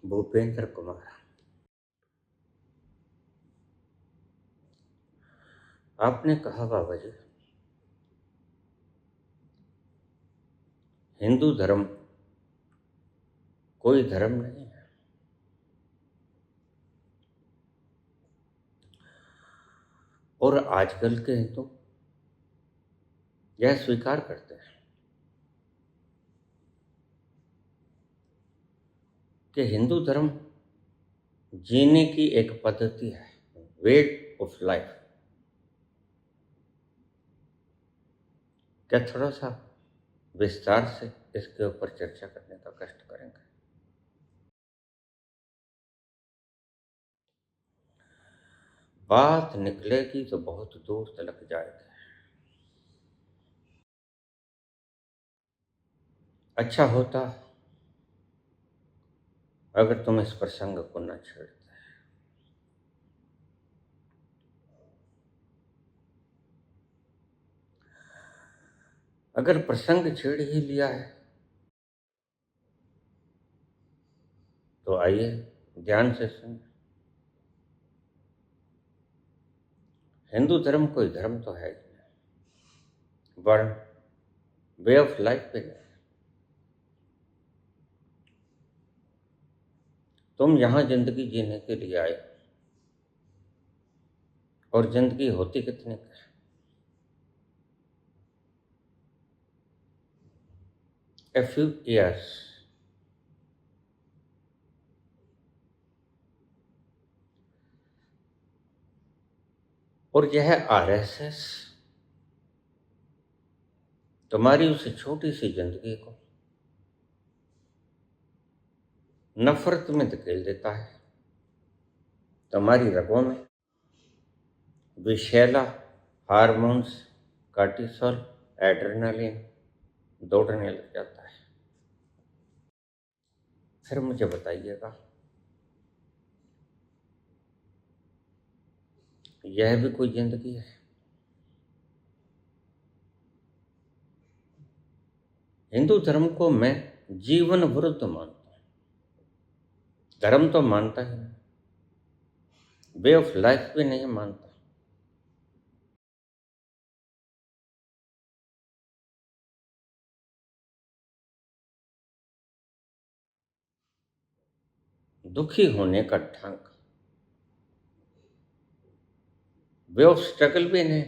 भूपेंद्र कुमार। आपने कहा बाबा जी, हिंदू धर्म कोई धर्म नहीं है। और आजकल के हिंदू यह स्वीकार करते हैं कि हिंदू धर्म जीने की एक पद्धति है, वे ऑफ लाइफ। क्या थोड़ा सा विस्तार से इसके ऊपर चर्चा करने का कष्ट करेंगे? बात निकलेगी तो बहुत दूर तक जाएगी। अच्छा होता अगर तुम इस प्रसंग को न छेड़ते। अगर प्रसंग छेड़ ही लिया है तो आइए ध्यान से सुनिए। हिंदू धर्म कोई धर्म तो है ही नहीं, वर्ण, वे ऑफ लाइफ पे नहीं। तुम यहां जिंदगी जीने के लिए आए और जिंदगी होती कितने की? A few years। और यह आरएसएस तुम्हारी उस छोटी सी जिंदगी को नफरत में धकेल देता है। तुम्हारी रगों में विषैला हार्मोन्स, कार्टिसोल, एड्रेनालिन दौड़ने लग जाता है। फिर मुझे बताइएगा, यह भी कोई जिंदगी है? हिंदू धर्म को मैं जीवन विरुद्ध मानता हूं। धर्म तो मानता ही नहीं, वे ऑफ लाइफ भी नहीं मानता। दुखी होने का ढंग, वे ऑफ स्ट्रगल भी नहीं,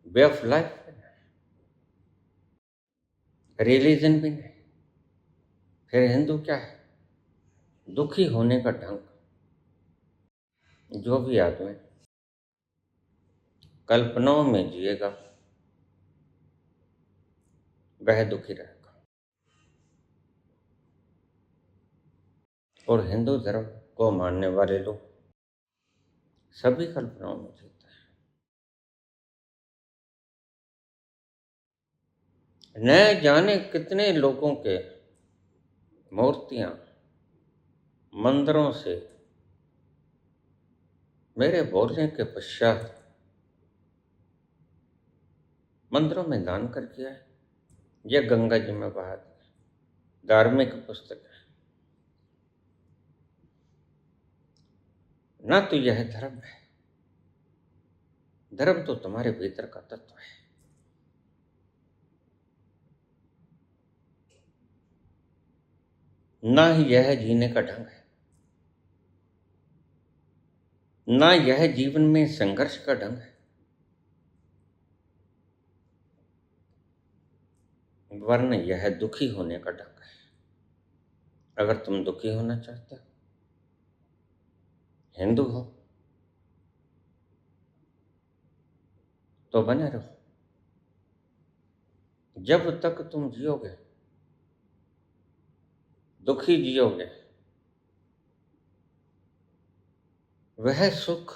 वे ऑफ लाइफ भी नहीं, रिलीजन भी नहीं। फिर हिंदू क्या है? दुखी होने का ढंग। जो भी आदमी कल्पनाओं में जिएगा वह दुखी रहेगा। और हिंदू धर्म को मानने वाले लोग सभी कल्पनाओं में जीते हैं। न जाने कितने लोगों के मूर्तियां मंदिरों से मेरे बोलने के पश्चात मंदिरों में दान कर दिया है, यह गंगा जी में बहा दिया। धार्मिक पुस्तक है ना, तो यह धर्म है। धर्म तो तुम्हारे भीतर का तत्व है। ना ही यह जीने का ढंग है, ना यह जीवन में संघर्ष का ढंग है, वरन यह दुखी होने का ढंग है। अगर तुम दुखी होना चाहते हो, हिंदू हो तो बने रहो। जब तक तुम जियोगे, दुखी जियोगे, वह सुख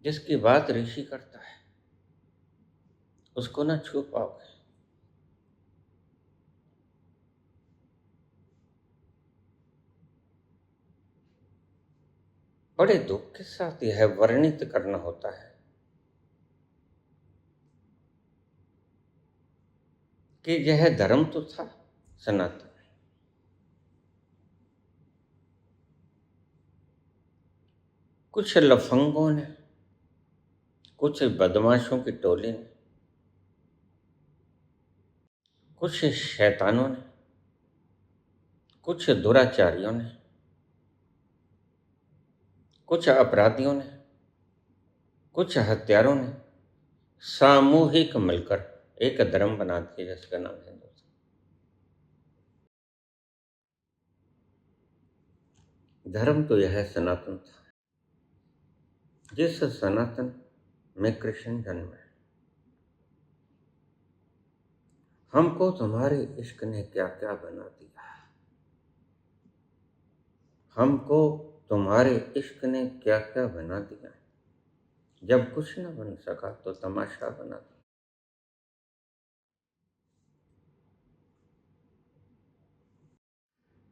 जिसकी बात ऋषि करता है उसको ना छू पाओगे। बड़े दुख के साथ यह वर्णित करना होता है कि यह धर्म तो था सनातन, कुछ लफंगों ने, कुछ बदमाशों की टोली ने, कुछ शैतानों ने, कुछ दुराचारियों ने, कुछ अपराधियों ने, कुछ हत्यारों ने सामूहिक मिलकर एक धर्म बना दिया जिसका नाम हिंदू। धर्म तो यह सनातन था, जिस सनातन में कृष्ण जन्मे। हमको तुम्हारे इश्क ने क्या क्या बना दिया, हमको तुम्हारे इश्क ने क्या क्या बना दिया। जब कुछ न बन सका तो तमाशा बना दिया।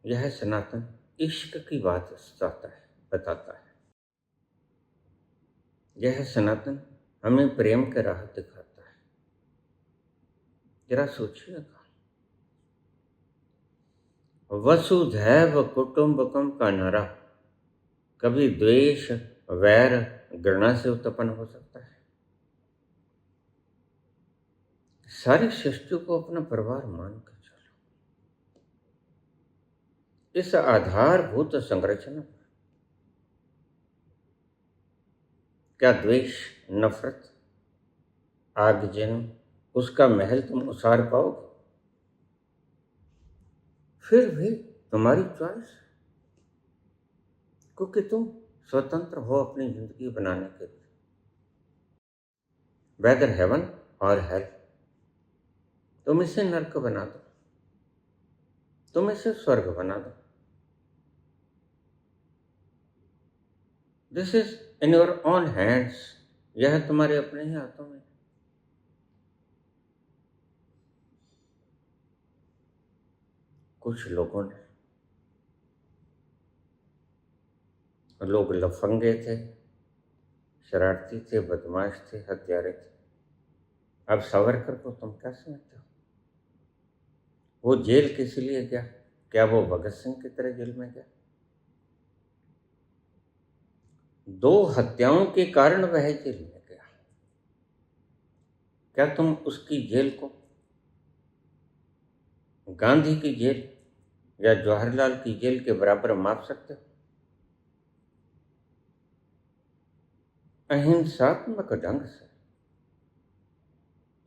यह सनातन इश्क की बात बताता है। यह सनातन हमें प्रेम के राह दिखाता है। जरा सोचिएगा, वसुधैव कुटुंबकम का नारा कभी द्वेष, वैर, घृणा से उत्पन्न हो सकता है? सारी सृष्टि को अपना परिवार मानकर चलो। इस आधारभूत संरचना पर क्या द्वेष, नफरत, आगजनी, उसका महल तुम उसार पाओगे? फिर भी तुम्हारी चॉइस, क्योंकि तुम स्वतंत्र हो अपनी जिंदगी बनाने के लिए। वेदर हेवन और हेल, तुम इसे नर्क बना दो, तुम इसे स्वर्ग बना दो। This is in your own hands, यह तुम्हारे अपने ही हाथों में। कुछ लोगों ने, लोग लफंगे थे, शरारती थे, बदमाश थे, हत्यारे थे। अब सावरकर को तुम क्या समझते हो? वो जेल किस लिए गया? क्या वो भगत सिंह की तरह जेल में गया? 2 हत्याओं के कारण वह जेल में गया। क्या तुम उसकी जेल को गांधी की जेल या जवाहरलाल की जेल के बराबर माप सकते हो? अहिंसात्मक ढंग से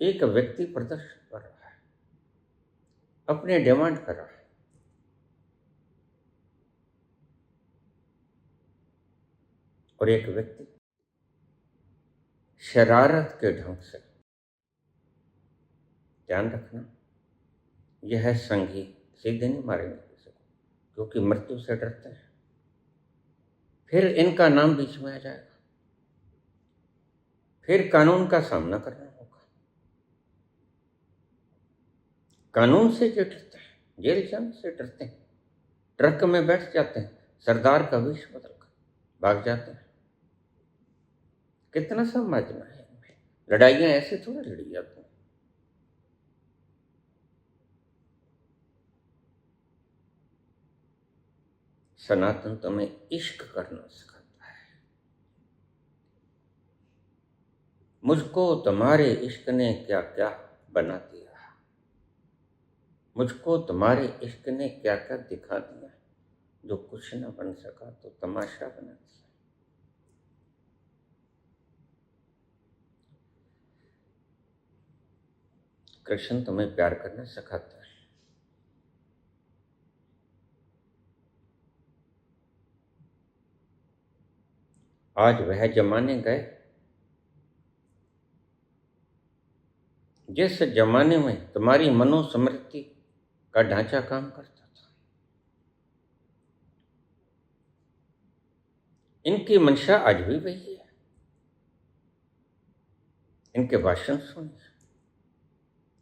एक व्यक्ति प्रदर्शन कर रहा है, अपने डिमांड कर रहा है, और एक व्यक्ति शरारत के ढंग से, ध्यान रखना, यह संघी सीधे नहीं मारेंगे किसी को, क्योंकि मृत्यु से डरते हैं। फिर इनका नाम बीच में आ जाएगा, फिर कानून का सामना करना होगा। कानून से जो डरते हैं, जेल जाने से डरते हैं, ट्रक में बैठ जाते हैं, सरदार का वेश बदलकर भाग जाते हैं। कितना समझना है इनमें। लड़ाइयां ऐसे थोड़ा लड़ी जाती हैं। सनातन तुम्हें इश्क करना सिखाता है। मुझको तुम्हारे इश्क ने क्या क्या बना दिया, मुझको तुम्हारे इश्क ने क्या क्या दिखा दिया। जो कुछ न बन सका तो तमाशा बना दिया। कृष्ण तुम्हें प्यार करना सिखाता है। आज वह जमाने गए जिस जमाने में तुम्हारी मनुस्मृति का ढांचा काम करता था। इनकी मंशा आज भी वही है। इनके भाषण सुनिए,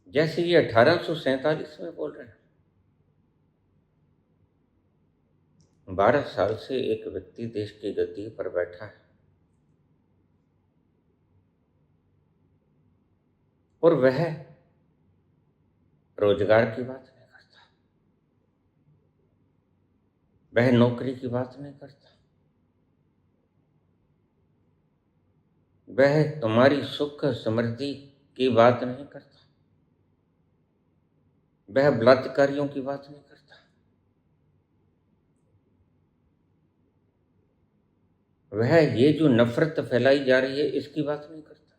जैसे ये 1847 में बोल रहे हैं। 12 साल से एक व्यक्ति देश की गद्दी पर बैठा है और वह रोजगार की बात नहीं करता, वह नौकरी की बात नहीं करता, वह तुम्हारी सुख समृद्धि की बात नहीं करता, वह बलात्कारियों की बात नहीं करता, वह ये जो नफरत फैलाई जा रही है इसकी बात नहीं करता,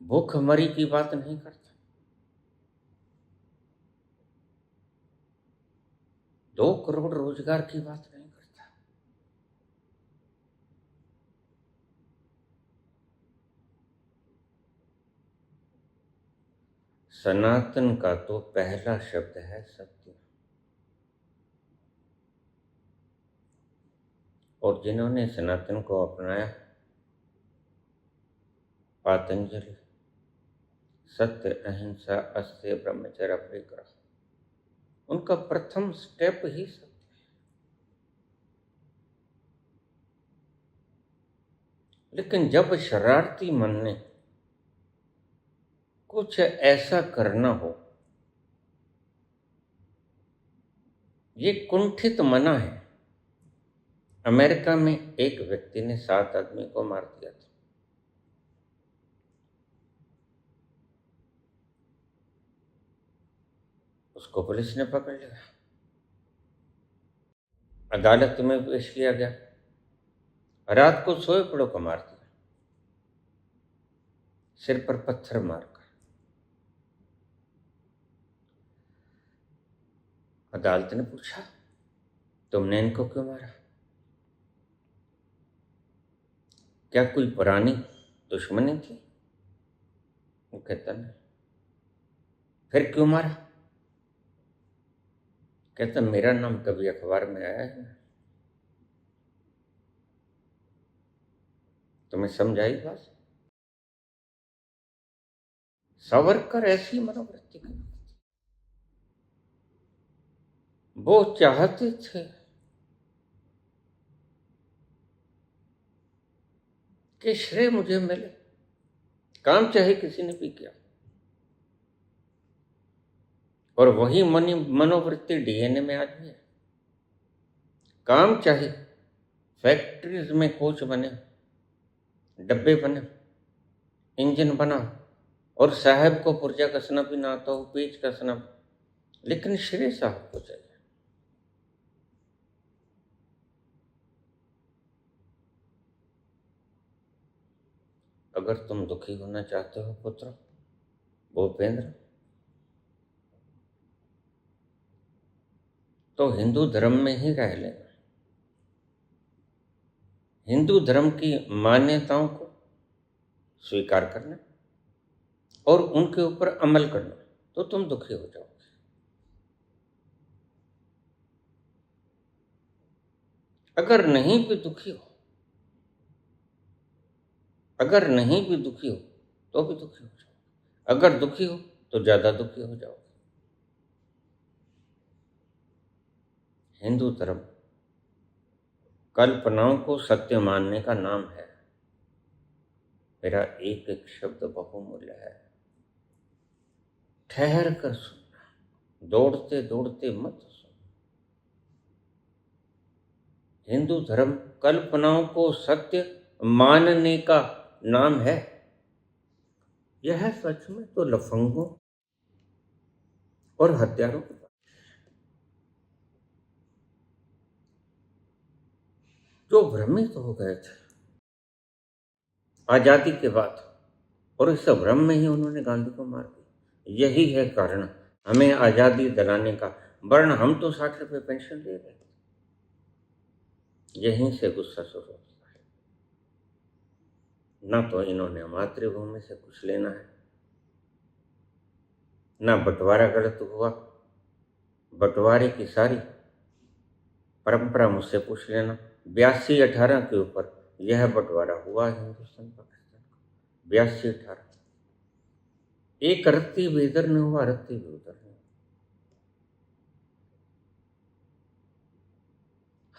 भूखमरी की बात नहीं करता, 2 करोड़ रोजगार की बात नहीं करता। सनातन का तो पहला शब्द है सत्य, और जिन्होंने सनातन को अपनाया, पातंजलि, सत्य अहिंसा अस्त्य ब्रह्मचर्य परिग्रह, उनका प्रथम स्टेप ही सत्य है। लेकिन जब शरारती मन ने कुछ ऐसा करना हो, ये कुंठित मना है। अमेरिका में एक व्यक्ति ने 7 आदमी को मार दिया था। उसको पुलिस ने पकड़ लिया, अदालत में पेश किया गया, रात को सोए पड़ो को मार दिया, सिर पर पत्थर मारकर। अदालत ने पूछा, तुमने इनको क्यों मारा? क्या कोई पुरानी दुश्मनी थी? वो कहता नहीं। फिर क्यों मारा? कहता मेरा नाम कभी अखबार में आया है? तुम्हें समझ आई बात? सावरकर ऐसी मनोवृत्ति की, वो चाहते थे कि श्रेय मुझे मिले, काम चाहे किसी ने भी किया, और वही मनोवृत्ति डीएनए में आज भी है। काम चाहे फैक्ट्रीज में कोच बने, डब्बे बने, इंजन बना, और साहब को पुर्जा कसना भी ना आता हो, पेच कसना, लेकिन श्रेय साहब को चाहिए। अगर तुम दुखी होना चाहते हो पुत्र भूपेंद्र, तो हिंदू धर्म में ही रह लेना, हिंदू धर्म की मान्यताओं को स्वीकार करना और उनके ऊपर अमल करना, तो तुम दुखी हो जाओगे। अगर नहीं भी दुखी हो, अगर नहीं भी दुखी हो तो भी दुखी हो जाओ, अगर दुखी हो तो ज्यादा दुखी हो जाओगे। हिंदू धर्म कल्पनाओं को सत्य मानने का नाम है। मेरा एक एक शब्द बहुमूल्य है, ठहर कर सुनना, दौड़ते दौड़ते मत सुनो। हिंदू धर्म कल्पनाओं को सत्य मानने का नाम है। यह सच में तो लफंगों और हत्यारों की बात, जो भ्रमित हो गए थे आजादी के बाद, और इस भ्रम में ही उन्होंने गांधी को मार दिया। यही है कारण हमें आजादी दिलाने का, वरना हम तो 60 रुपये पेंशन ले रहे हैं। यहीं से गुस्सा शुरू होता है। ना तो इन्होंने मातृभूमि से कुछ लेना है, ना बंटवारा गलत हुआ, बंटवारे की सारी परंपरा मुझसे पूछ लेना। 82-18 के ऊपर यह बंटवारा हुआ है हिंदुस्तान पाकिस्तान का, 82-18। एक रत्ती भी इधर नहीं हुआ, रत्ती भी उधर नहीं।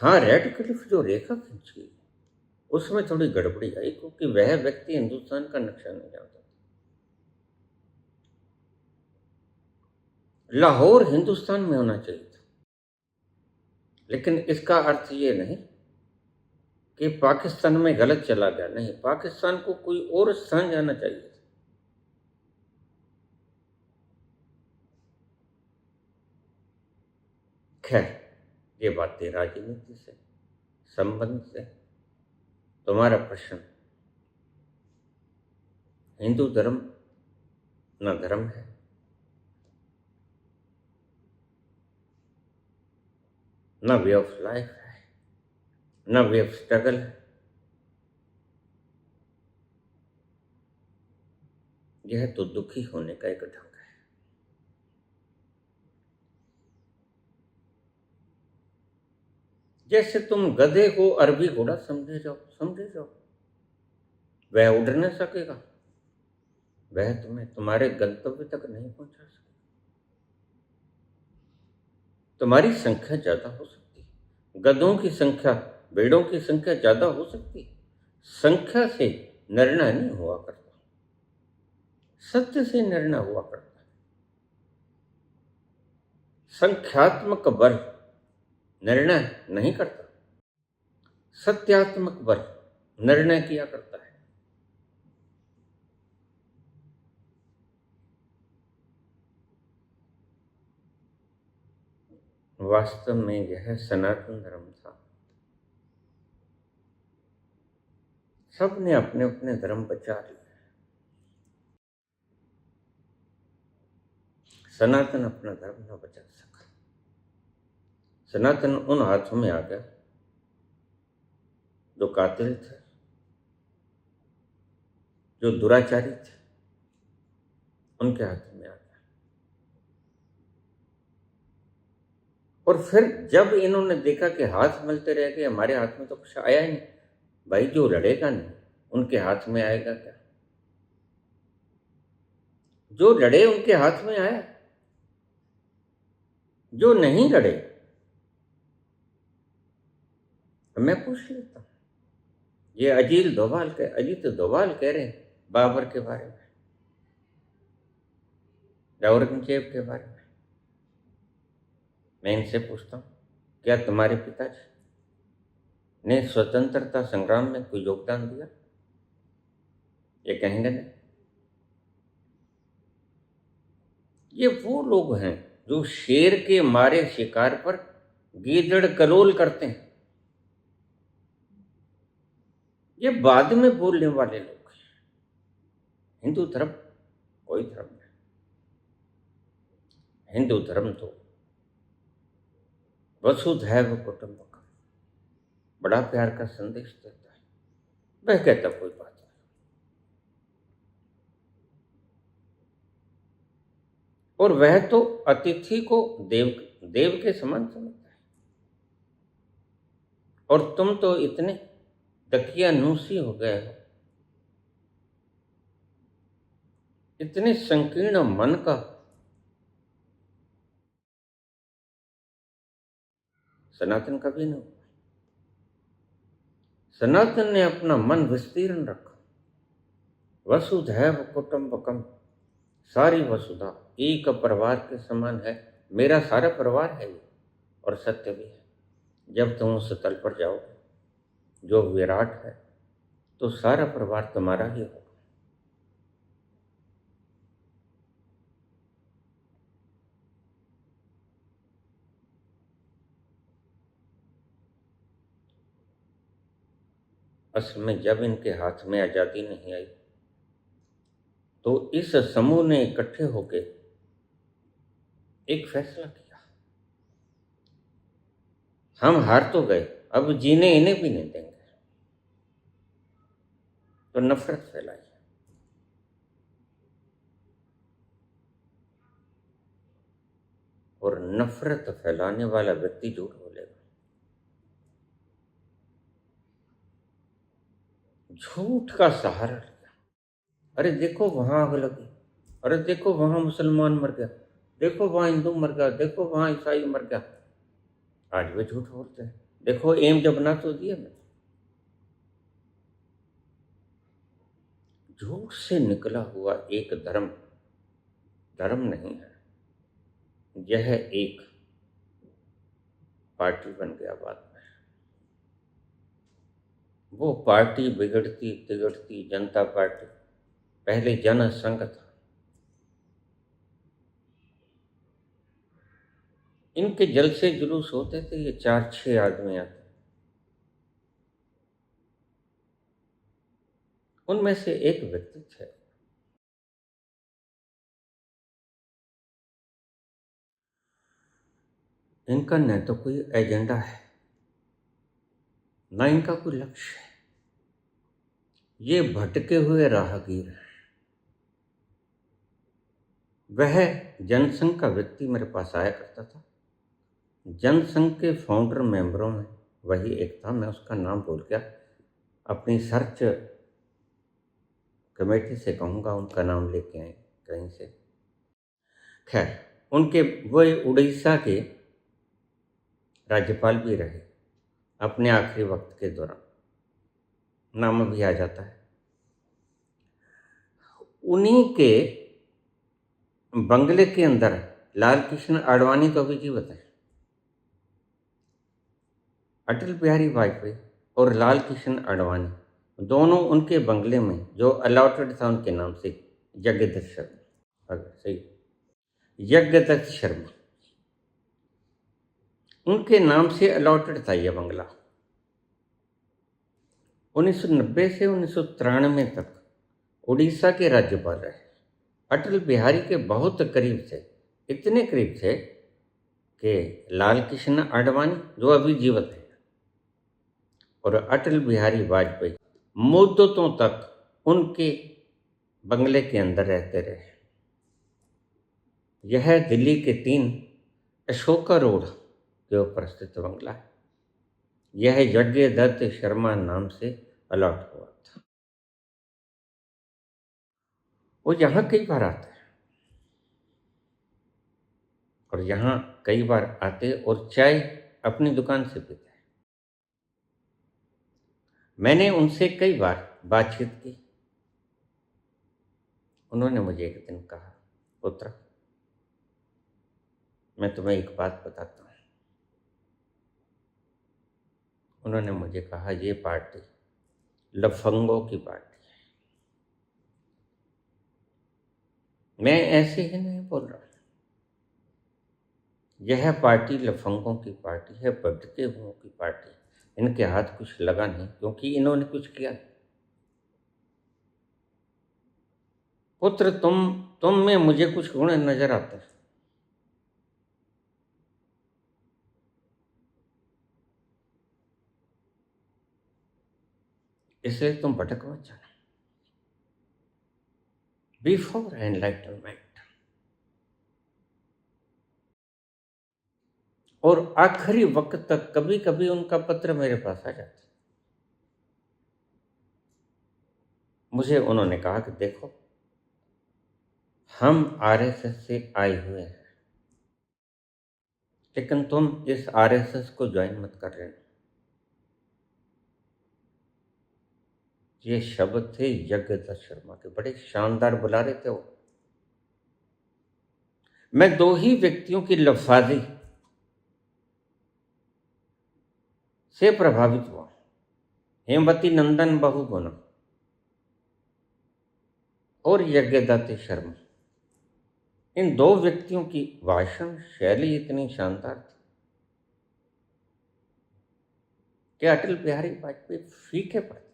हाँ, रेड क्लिफ जो रेखा खींची उसमें थोड़ी गड़बड़ी आई, क्योंकि वह व्यक्ति हिंदुस्तान का नक्शा नहीं जानता था। लाहौर हिंदुस्तान में होना चाहिए था, लेकिन इसका अर्थ ये नहीं कि पाकिस्तान में गलत चला गया, नहीं, पाकिस्तान को कोई और स्थान जाना चाहिए। खैर, ये बातें राजनीति से संबंध से। तुम्हारा प्रश्न, हिंदू धर्म न धर्म है, न वे ऑफ लाइफ है, न वे ऑफ स्ट्रगल है। यह तो दुखी होने का एक ढंग है। जैसे तुम गधे को अरबी घोड़ा समझे जाओ, वह उड़ नहीं सकेगा, वह तुम्हें तुम्हारे गंतव्य तक नहीं पहुंचा सकेगा। तुम्हारी संख्या ज्यादा हो सकती है, गधों की संख्या, भेड़ों की संख्या ज्यादा हो सकती है। संख्या से निर्णय नहीं हुआ करता, सत्य से निर्णय हुआ करता है। संख्यात्मक बल निर्णय नहीं करता, सत्यात्मक बल निर्णय किया करता है। वास्तव में यह सनातन धर्म था। सबने अपने अपने धर्म बचा लिए, सनातन अपना धर्म न बचा सका। सनातन उन हाथों में आ गया जो कातिल थे, जो दुराचारी थे, उनके हाथों में आ गया। और फिर जब इन्होंने देखा कि हाथ मिलते रह गए, हमारे हाथ में तो कुछ आया ही नहीं, भाई जो लड़ेगा नहीं उनके हाथ में आएगा क्या? जो लड़े उनके हाथ में आया, जो नहीं लड़े। मैं पूछ लेता हूं, ये अजीत डोभाल कह रहे हैं बाबर के बारे में, औरंगजेब के बारे में। मैं इनसे पूछता हूं, क्या तुम्हारे पिताजी ने स्वतंत्रता संग्राम में कोई योगदान दिया? ये कहेंगे नहीं। ये वो लोग हैं जो शेर के मारे शिकार पर गीदड़ कलोल करते हैं। ये बाद में बोलने वाले लोग हैं। हिंदू धर्म कोई धर्म नहीं, हिंदू धर्म तो वसुधैव कुटुंबकम, बड़ा प्यार का संदेश देता है। वह कहता कोई बात नहीं, और वह तो अतिथि को देव के समान समझता है। और तुम तो इतने दकियानूसी हो गए हो, इतने संकीर्ण मन का। सनातन कभी नहीं। सनातन ने अपना मन विस्तीर्ण रखा। वसुधैव कुटुंबकम, सारी वसुधा एक परिवार के समान है। मेरा सारा परिवार है ये, और सत्य भी है। जब तुम उस तल पर जाओगे जो विराट है, तो सारा परिवार तुम्हारा ही होगा। असल में जब इनके हाथ में आजादी नहीं आई, तो इस समूह ने इकट्ठे होकर एक फैसला किया, हम हार तो गए, अब जीने इन्हें भी नहीं देंगे। तो नफरत फैलाई। और नफरत फैलाने वाला व्यक्ति झूठ बोलेगा, झूठ का सहारा लिया। अरे देखो वहां आग लगी, अरे देखो वहां मुसलमान मर गया, देखो वहां हिंदू मर गया, देखो वहां ईसाई मर गया। आज वे झूठ बोलते हैं। देखो एम जब बना तो दिया मैं। झूठ से निकला हुआ एक धर्म धर्म नहीं है, यह एक पार्टी बन गया बाद में। वो पार्टी बिगड़ती तिगड़ती जनता पार्टी पहले जन संघ था। इनके जलसे जुलूस होते थे, ये 4-6 आदमी आते, उनमें से एक व्यक्ति थे, इनका न तो कोई एजेंडा है, न इनका कोई लक्ष्य है। ये भटके हुए राहगीर हैं। वह जनसंघ का व्यक्ति मेरे पास आया करता था। जनसंघ के फाउंडर मेंबरों में वही एक था, मैं उसका नाम भूल गया, अपनी सर्च कमेटी से कहूँगा उनका नाम लेके आए कहीं से। खैर, उनके वो उड़ीसा के राज्यपाल भी रहे अपने आखिरी वक्त के दौरान, नाम भी आ जाता है। उन्हीं के बंगले के अंदर लाल कृष्ण आडवाणी तो अभी जीवित है। अटल बिहारी वाजपेयी और लाल कृष्ण आडवाणी दोनों उनके बंगले में, जो अलॉटेड था उनके नाम से, यज्ञदत्त शर्मा, अगर सही, यज्ञदत्त शर्मा, उनके नाम से अलॉटेड था यह बंगला। 1990 से 1993 तक उड़ीसा के राज्यपाल रहे। अटल बिहारी के बहुत करीब थे, इतने करीब थे कि लाल कृष्ण आडवाणी जो अभी जीवित है और अटल बिहारी वाजपेयी मुद्दतों तक उनके बंगले के अंदर रहते रहे। यह दिल्ली के 3 अशोका रोड के ऊपर स्थित बंगला है। यह यज्ञदत्त शर्मा नाम से अलॉट हुआ था। वो यहाँ कई बार आते हैं और यहाँ कई बार आते और चाय अपनी दुकान से पीते हैं। मैंने उनसे कई बार बातचीत की। उन्होंने मुझे एक दिन कहा, पुत्र, मैं तुम्हें एक बात बताता हूँ। उन्होंने मुझे कहा, ये पार्टी लफंगों की पार्टी है। मैं ऐसे ही नहीं बोल रहा, यह पार्टी लफंगों की पार्टी है, भटके हुओं की पार्टी। इनके हाथ कुछ लगा नहीं, क्योंकि इन्होंने कुछ किया नहीं। पुत्र, तुम में मुझे कुछ गुण नजर आते हैं, इसलिए तुम भटक मत जाना। बिफोर एनलाइटनमेंट, और आखिरी वक्त तक कभी कभी उनका पत्र मेरे पास आ जाता। मुझे उन्होंने कहा कि देखो, हम आरएसएस से आए हुए हैं, लेकिन तुम इस आरएसएस को ज्वाइन मत कर लेना। ये शब्द थे यज्ञदत्त शर्मा के, बड़े शानदार बुलारे थे वो। मैं 2 ही व्यक्तियों की लफाजी से प्रभावित हुआ, हेमवती नंदन बहुगुण और यज्ञदत्त शर्मा। इन 2 व्यक्तियों की भाषण शैली इतनी शानदार थी कि अटल बिहारी वाजपेयी फीके पड़ते थे।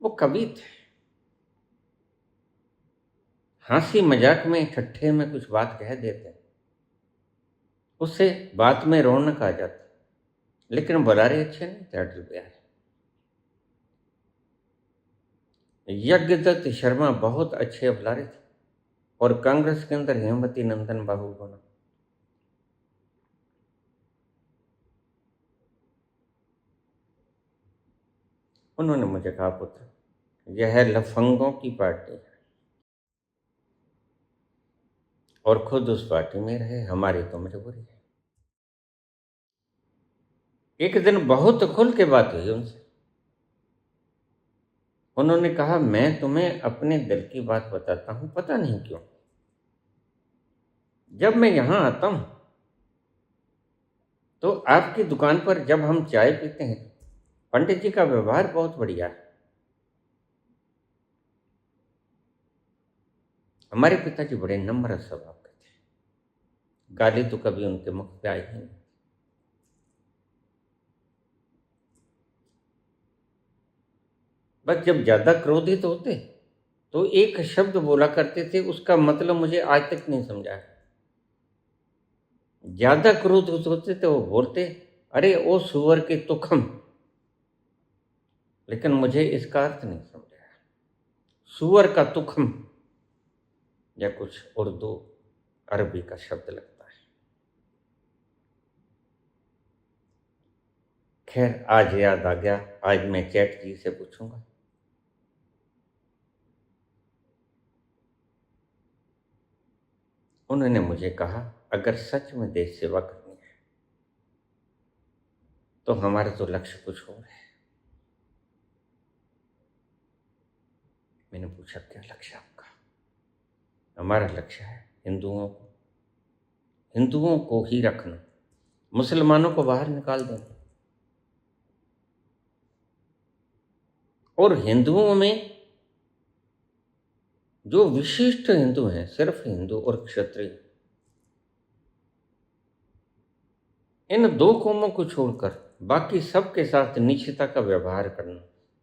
वो कवि थे, हंसी मजाक में, ठट्ठे में कुछ बात कह देते, उससे बात में रौनक आ जाती, लेकिन बुलारे अच्छे नहीं थे अटल बिहारी। यज्ञदत्त शर्मा बहुत अच्छे बुलारे थे, और कांग्रेस के अंदर हेमवती नंदन बहुगुण। उन्होंने मुझे कहा, पुत्र, यह लफंगों की पार्टी है, और खुद उस पार्टी में रहे, हमारी तो मजबूरी है। एक दिन बहुत खुल के बात हुई उनसे। उन्होंने कहा, मैं तुम्हें अपने दिल की बात बताता हूं, पता नहीं क्यों जब मैं यहां आता हूं तो आपकी दुकान पर जब हम चाय पीते हैं, पंडित जी का व्यवहार बहुत बढ़िया है। हमारे पिताजी बड़े नम्र स्वभाव के थे, गाली तो कभी उनके मुख पे आई ही नहीं। बस जब ज्यादा क्रोधित होते तो एक शब्द बोला करते थे, उसका मतलब मुझे आज तक नहीं समझा है। ज्यादा क्रोधित होते तो वो बोलते, अरे ओ सुअर के तुखम, लेकिन मुझे इसका अर्थ नहीं समझा है। सुअर का तुखम या कुछ उर्दू अरबी का शब्द लगता है। खैर आज याद आ गया, आज मैं चैट जी से पूछूंगा। उन्होंने मुझे कहा, अगर सच में देश सेवा करनी है तो हमारा तो लक्ष्य कुछ और है। मैंने पूछा, क्या लक्ष्य आपका? हमारा लक्ष्य है हिंदुओं को ही रखना, मुसलमानों को बाहर निकाल देना। और हिंदुओं में जो विशिष्ट हिंदू हैं, सिर्फ हिंदू और क्षत्रिय, इन दो कौमों को छोड़कर बाकी सबके साथ निश्चिता का व्यवहार करना।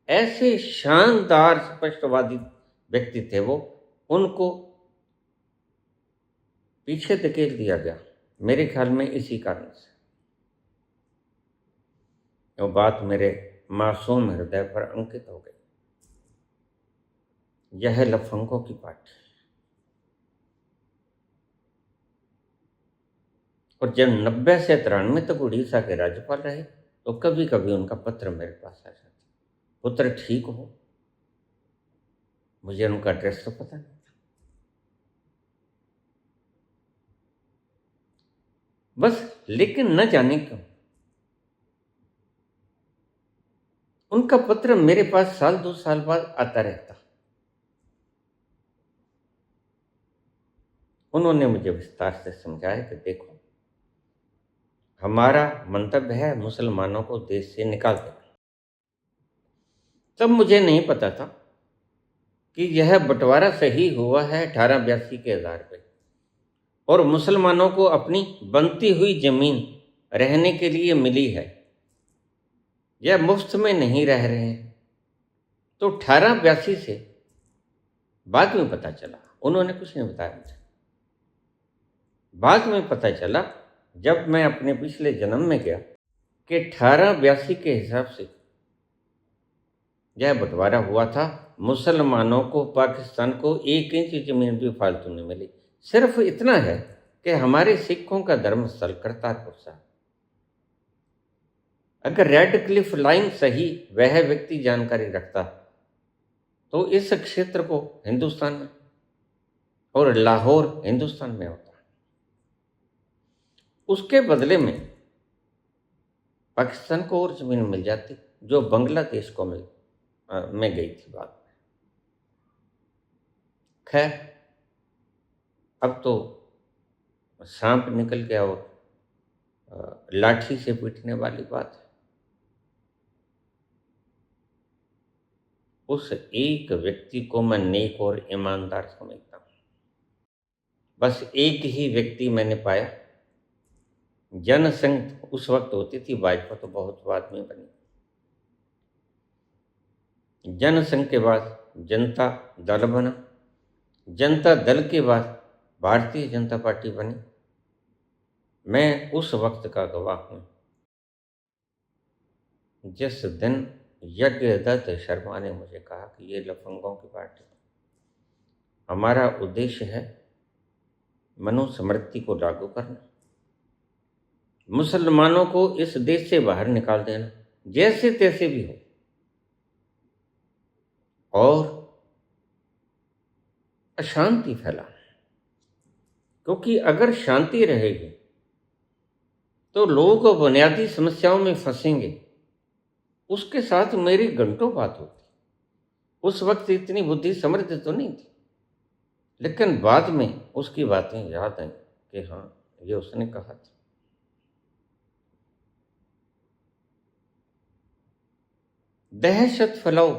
ऐसे शानदार स्पष्टवादी व्यक्ति थे वो, उनको पीछे धकेल दिया गया मेरे ख्याल में इसी कारण से। वो बात मेरे मासूम हृदय पर अंकित हो गई। यह लफंगों की पार्टी। और जब 90 से 93 तक उड़ीसा के राज्यपाल रहे तो कभी कभी उनका पत्र मेरे पास आ जाता, पुत्र ठीक हो। मुझे उनका एड्रेस तो पता नहीं था, बस। लेकिन न जाने क्यों उनका पत्र मेरे पास साल 2 साल बाद आता रहता। उन्होंने मुझे विस्तार से समझाया कि देखो, हमारा मंतव्य है मुसलमानों को देश से निकाल देना। तब मुझे नहीं पता था कि यह बंटवारा सही हुआ है 1882 के आधार पर, और मुसलमानों को अपनी बनती हुई जमीन रहने के लिए मिली है, यह मुफ्त में नहीं रह रहे हैं। तो 1882 से बाद में पता चला, उन्होंने कुछ नहीं बताया मुझे। बाद में पता चला जब मैं अपने पिछले जन्म में गया कि 1882 के हिसाब से यह बंटवारा हुआ था। मुसलमानों को, पाकिस्तान को 1 इंच जमीन भी फालतू नहीं मिली। सिर्फ इतना है कि हमारे सिखों का धर्म स्थल करतारपुर साहिब, अगर रेड क्लिफ लाइन सही वह व्यक्ति जानकारी रखता तो इस क्षेत्र को हिंदुस्तान में और लाहौर हिंदुस्तान में होता। उसके बदले में पाकिस्तान को और जमीन मिल जाती जो बांग्लादेश को में गई थी बाद में। खैर, अब तो सांप निकल गया और लाठी से पीटने वाली बात है। उस एक व्यक्ति को मैं नेक और ईमानदार समझता हूं। बस एक ही व्यक्ति मैंने पाया। जनसंघ उस वक्त होती थी, भाजपा तो बहुत बाद में बनी। जनसंघ के बाद जनता दल बना, जनता दल के बाद भारतीय जनता पार्टी बनी। मैं उस वक्त का गवाह हूं जिस दिन यज्ञदत्त शर्मा ने मुझे कहा कि ये लफंगों की पार्टी, हमारा उद्देश्य है मनुस्मृति को लागू करना, मुसलमानों को इस देश से बाहर निकाल देना जैसे तैसे भी हो, और अशांति फैलाना। क्योंकि अगर शांति रहेगी तो लोग बुनियादी समस्याओं में फंसेंगे। उसके साथ मेरी घंटों बात होती। उस वक्त इतनी बुद्धि समृद्ध तो नहीं थी, लेकिन बाद में उसकी बातें याद आई कि हाँ, ये उसने कहा था। दहशत फैलाओ,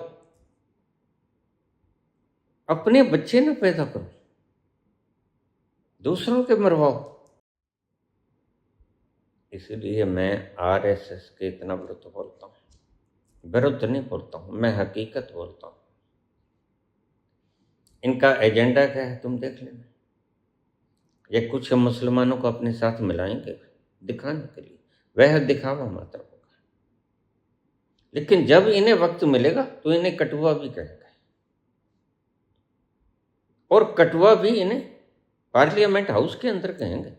अपने बच्चे न पैदा करो, दूसरों के मरवाओ। इसलिए मैं आरएसएस के इतना विरुद्ध बोलता हूँ, विरुद्ध नहीं बोलता हूँ, मैं हकीकत बोलता हूँ। इनका एजेंडा क्या है तुम देख लेना। ये कुछ मुसलमानों को अपने साथ मिलाएंगे दिखाने के लिए, वह दिखावा मात्र होगा। लेकिन जब इन्हें वक्त मिलेगा तो इन्हें कटुआ भी कहेंगे, और कटुआ भी इन्हें पार्लियामेंट हाउस के अंदर कहेंगे।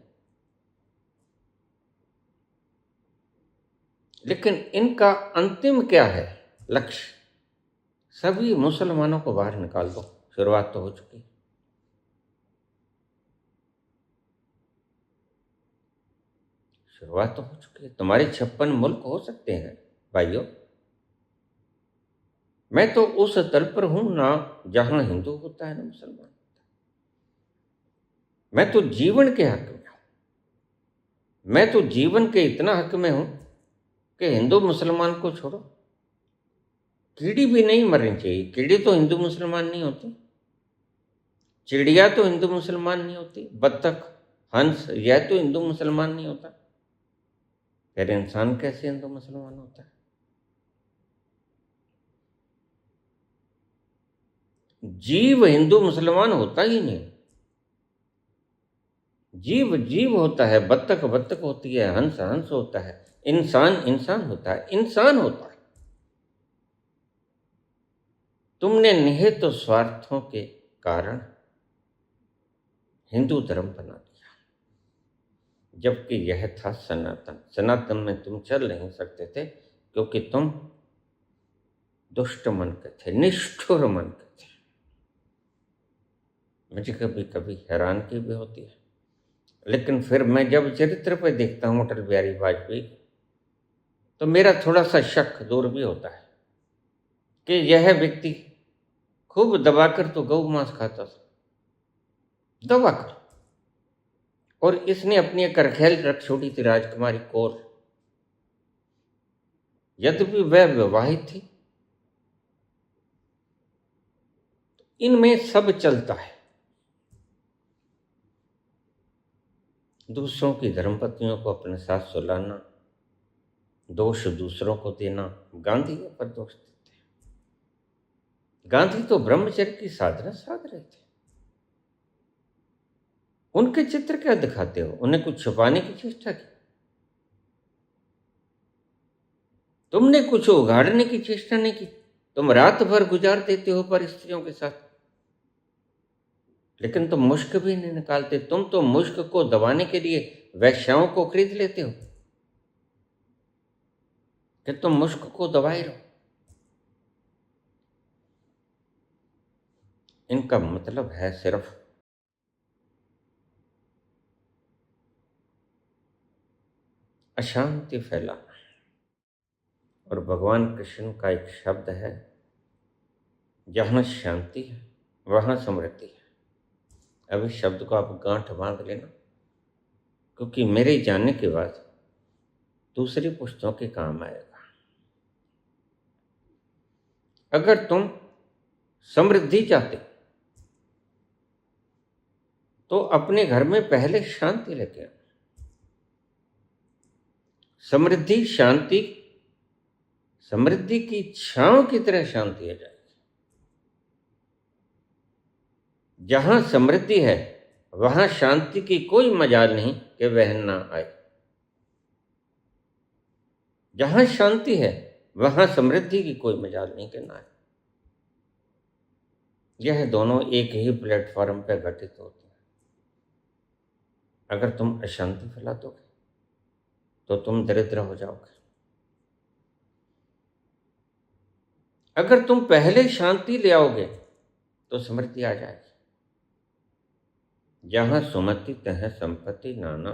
लेकिन इनका अंतिम क्या है लक्ष्य? सभी मुसलमानों को बाहर निकाल दो। शुरुआत तो हो चुकी है। शुरुआत तो हो चुकी है। तुम्हारे 56 मुल्क हो सकते हैं भाइयों, मैं तो उस तल पर हूं ना जहां हिंदू होता है ना मुसलमान। मैं तो जीवन के हक में हूं, मैं तो जीवन के इतना हक में हूं कि हिंदू मुसलमान को छोड़ो, कीड़ी भी नहीं मरनी चाहिए। कीड़ी तो हिंदू मुसलमान नहीं होती, चिड़िया तो हिंदू मुसलमान नहीं होती, बत्तख, हंस, यह तो हिंदू मुसलमान नहीं होता। फिर इंसान कैसे हिंदू मुसलमान होता है? जीव हिंदू मुसलमान होता ही नहीं। जीव जीव होता है, बत्तख बत्तख होती है, हंस हंस होता है, इंसान इंसान होता है, इंसान होता है। तुमने निहित स्वार्थों के कारण हिंदू धर्म बना दिया, जबकि यह था सनातन। सनातन में तुम चल नहीं सकते थे क्योंकि तुम दुष्ट मन के थे, निष्ठुर मन के थे। मुझे कभी कभी हैरानगी भी होती है, लेकिन फिर मैं जब चरित्र पर देखता हूँ अटल बिहारी वाजपेयी, तो मेरा थोड़ा सा शक दूर भी होता है कि यह व्यक्ति खूब दबाकर तो गौ मांस खाता था, दबाकर। और इसने अपनी एक करखैल रख छोड़ी थी, राजकुमारी कौर। यद्यपि वह विवाहित थी, इनमें सब चलता है। दूसरों की धर्मपत्नियों को अपने साथ सुलाना, दोष दूसरों को देना, गांधी पर दोष देते हैं। गांधी तो ब्रह्मचर्य की साधना साध रहे थे। उनके चित्र क्या दिखाते हो? उन्हें कुछ छुपाने की चेष्टा की? तुमने कुछ उगाड़ने की चेष्टा नहीं की। तुम रात भर गुजार देते हो पर स्त्रियों के साथ, लेकिन तुम मुश्क भी नहीं निकालते। तुम तो मुश्क को दबाने के लिए वैश्याओं को खरीद लेते हो कि तुम मुश्क को दबाए रहो। इनका मतलब है सिर्फ अशांति फैलाना। और भगवान कृष्ण का एक शब्द है, जहां शांति है वहां समृद्धि है। अब इस शब्द को आप गांठ बांध लेना, क्योंकि मेरे जानने के बाद दूसरी पुश्तों के काम आएगा। अगर तुम समृद्धि चाहते तो अपने घर में पहले शांति लेके आओ। समृद्धि शांति, समृद्धि की छांव की तरह शांति आ जाएगी। जहां समृद्धि है वहां शांति की कोई मजाल नहीं कि वह ना आए। जहां शांति है वहां समृद्धि की कोई मजाल नहीं कि ना आए। यह दोनों एक ही प्लेटफॉर्म पर घटित होते हैं। अगर तुम अशांति फैला दोगे तो तुम दरिद्र हो जाओगे। अगर तुम पहले शांति ले आओगे तो समृद्धि आ जाएगी। जहां सुमति तह संपत्ति नाना,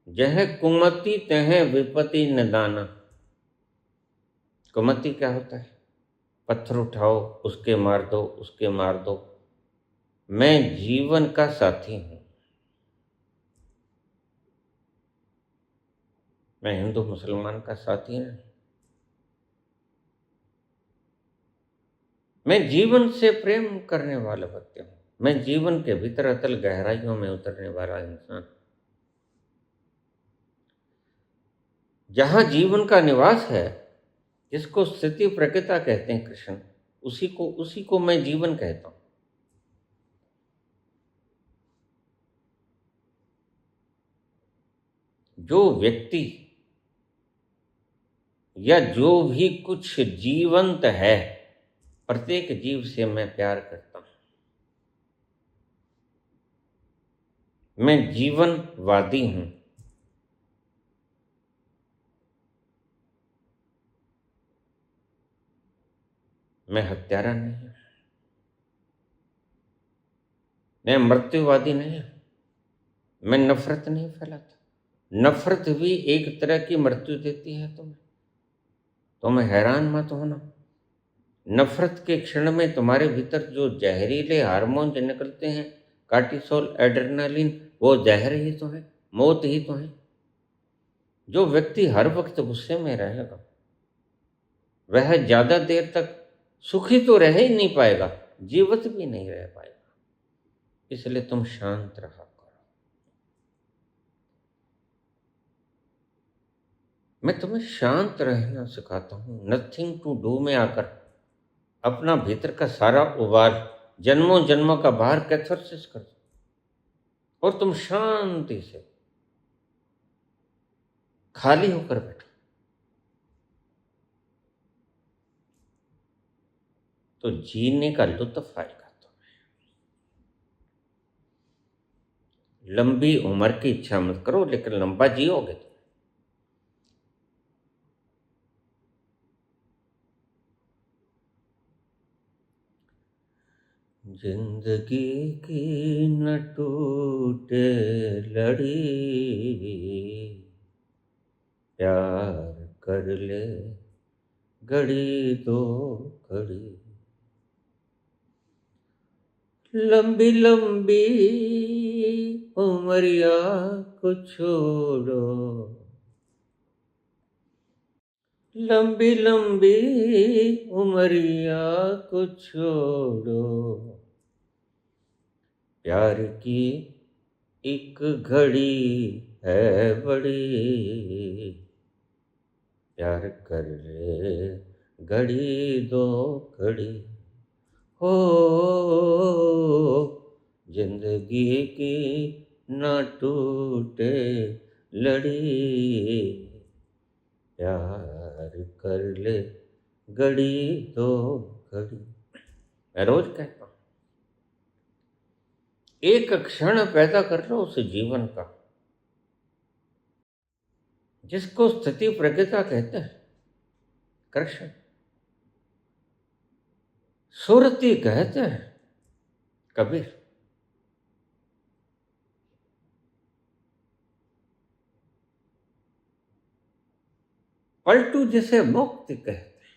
जह कुमति तह विपत्ति निदाना। कुमति क्या होता है? पत्थर उठाओ, उसके मार दो, उसके मार दो। मैं जीवन का साथी हूं। मैं हिंदू मुसलमान का साथी नहीं। मैं जीवन से प्रेम करने वाला व्यक्ति हूं। मैं जीवन के भीतर अतल गहराइयों में उतरने वाला इंसान। जहां जीवन का निवास है, जिसको स्थिति प्रकृति कहते हैं कृष्ण, उसी को मैं जीवन कहता हूं। जो व्यक्ति या जो भी कुछ जीवंत है, प्रत्येक जीव से मैं प्यार करता हूं। मैं जीवनवादी हूं। मैं हत्यारा नहीं हूं। मैं मृत्युवादी नहीं हूं। मैं नफरत नहीं फैलाता। नफरत भी एक तरह की मृत्यु देती है तुम्हें हैरान मत होना। नफरत के क्षण में तुम्हारे भीतर जो जहरीले हार्मोन जो निकलते हैं, कार्टिसोल, एड्रेनालिन, वो जहर ही तो है, मौत ही तो है। जो व्यक्ति हर वक्त गुस्से में रहेगा, वह ज्यादा देर तक सुखी तो रह ही नहीं पाएगा, जीवित भी नहीं रह पाएगा। इसलिए तुम शांत रहा करो। मैं तुम्हें शांत रहना सिखाता हूं। नथिंग टू डू में आकर अपना भीतर का सारा उबाल, जन्मों जन्मों का भार कैथारसिस कर दो और तुम शांति से खाली होकर बैठो। तो जीने का लुत्फ आएगा। लंबी उम्र की इच्छा मत करो, लेकिन लंबा जियोगे तो। जिंदगी की न टूटे लड़ी, प्यार कर ले घड़ी दो घड़ी। लंबी लंबी उमरिया को छोड़ो, लंबी लंबी उमरिया को छोड़ो। प्यार की एक घड़ी है बड़ी, प्यार कर ले घड़ी दो घड़ी। हो जिंदगी की न टूटे लड़ी, प्यार कर ले घड़ी दो घड़ी। मैं रोज कहता हूं, एक क्षण पैदा कर लो उस जीवन का, जिसको स्थिति प्रज्ञता कहते हैं कृष्ण, सुरती कहते हैं कबीर। पलटू जिसे मुक्ति कहते हैं,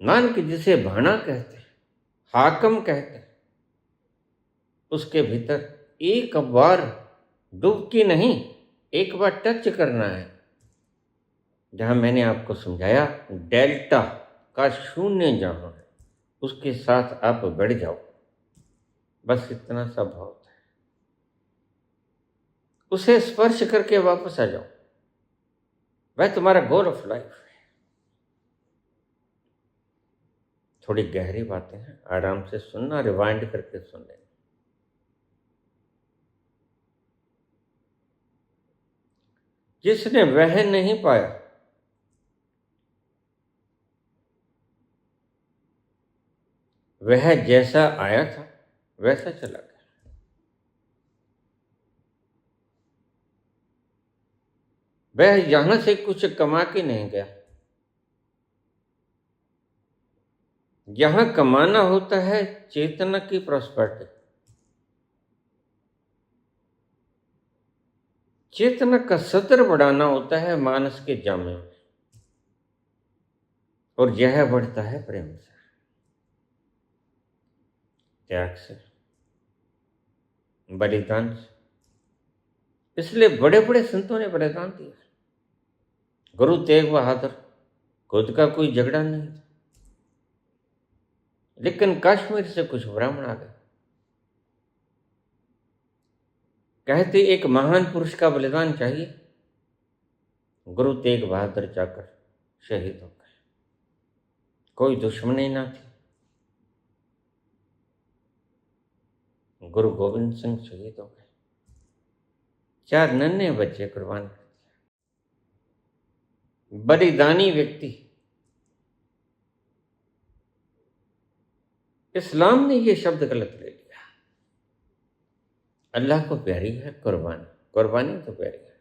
नानक जिसे भाना कहते हैं, हाकम कहते हैं। उसके भीतर एक बार डुबकी नहीं, एक बार टच करना है। जहां मैंने आपको समझाया, डेल्टा का शून्य जहां है, उसके साथ आप बढ़ जाओ। बस इतना सा बहुत है। उसे स्पर्श करके वापस आ जाओ। वह तुम्हारा गोल ऑफ लाइफ है। थोड़ी गहरी बातें हैं, आराम से सुनना, रिवाइंड करके सुन लेना। जिसने वह नहीं पाया, वह जैसा आया था वैसा चला गया। वह यहां से कुछ कमा के नहीं गया। यहां कमाना होता है चेतना की प्रॉस्पेरिटी। चेतना का सतर बढ़ाना होता है मानस के जामे में, और यह बढ़ता है प्रेम से, त्याग से, बलिदान से। इसलिए बड़े बड़े संतों ने बलिदान दिया। गुरु तेग बहादुर, खुद का कोई झगड़ा नहीं था, लेकिन कश्मीर से कुछ ब्राह्मण आ गए, कहते एक महान पुरुष का बलिदान चाहिए। गुरु तेग बहादुर जाकर शहीद हो गए, कोई दुश्मनी ना थी। गुरु गोविंद सिंह शहीद हो गए, 4 नन्हे बच्चे कुर्बान कर दिए। बलिदानी व्यक्ति, इस्लाम ने ये शब्द गलत ले लिया। अल्लाह को प्यारी है कुर्बानी, कुर्बानी तो प्यारी है,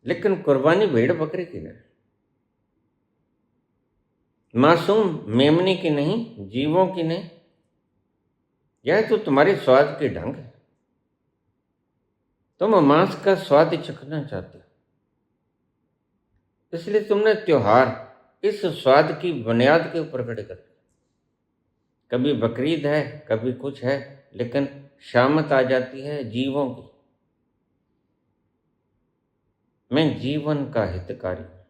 लेकिन कुर्बानी भेड़ बकरे की नहीं, मासूम मेमने की नहीं, जीवों की नहीं। यह तो तुम्हारे स्वाद के ढंग है, तुम मांस का स्वाद चखना चाहते हो, इसलिए तुमने त्योहार इस स्वाद की बुनियाद के ऊपर खड़े कर दिया। कभी बकरीद है, कभी कुछ है, लेकिन शामत आ जाती है जीवों की। मैं जीवन का हितकारी हूं,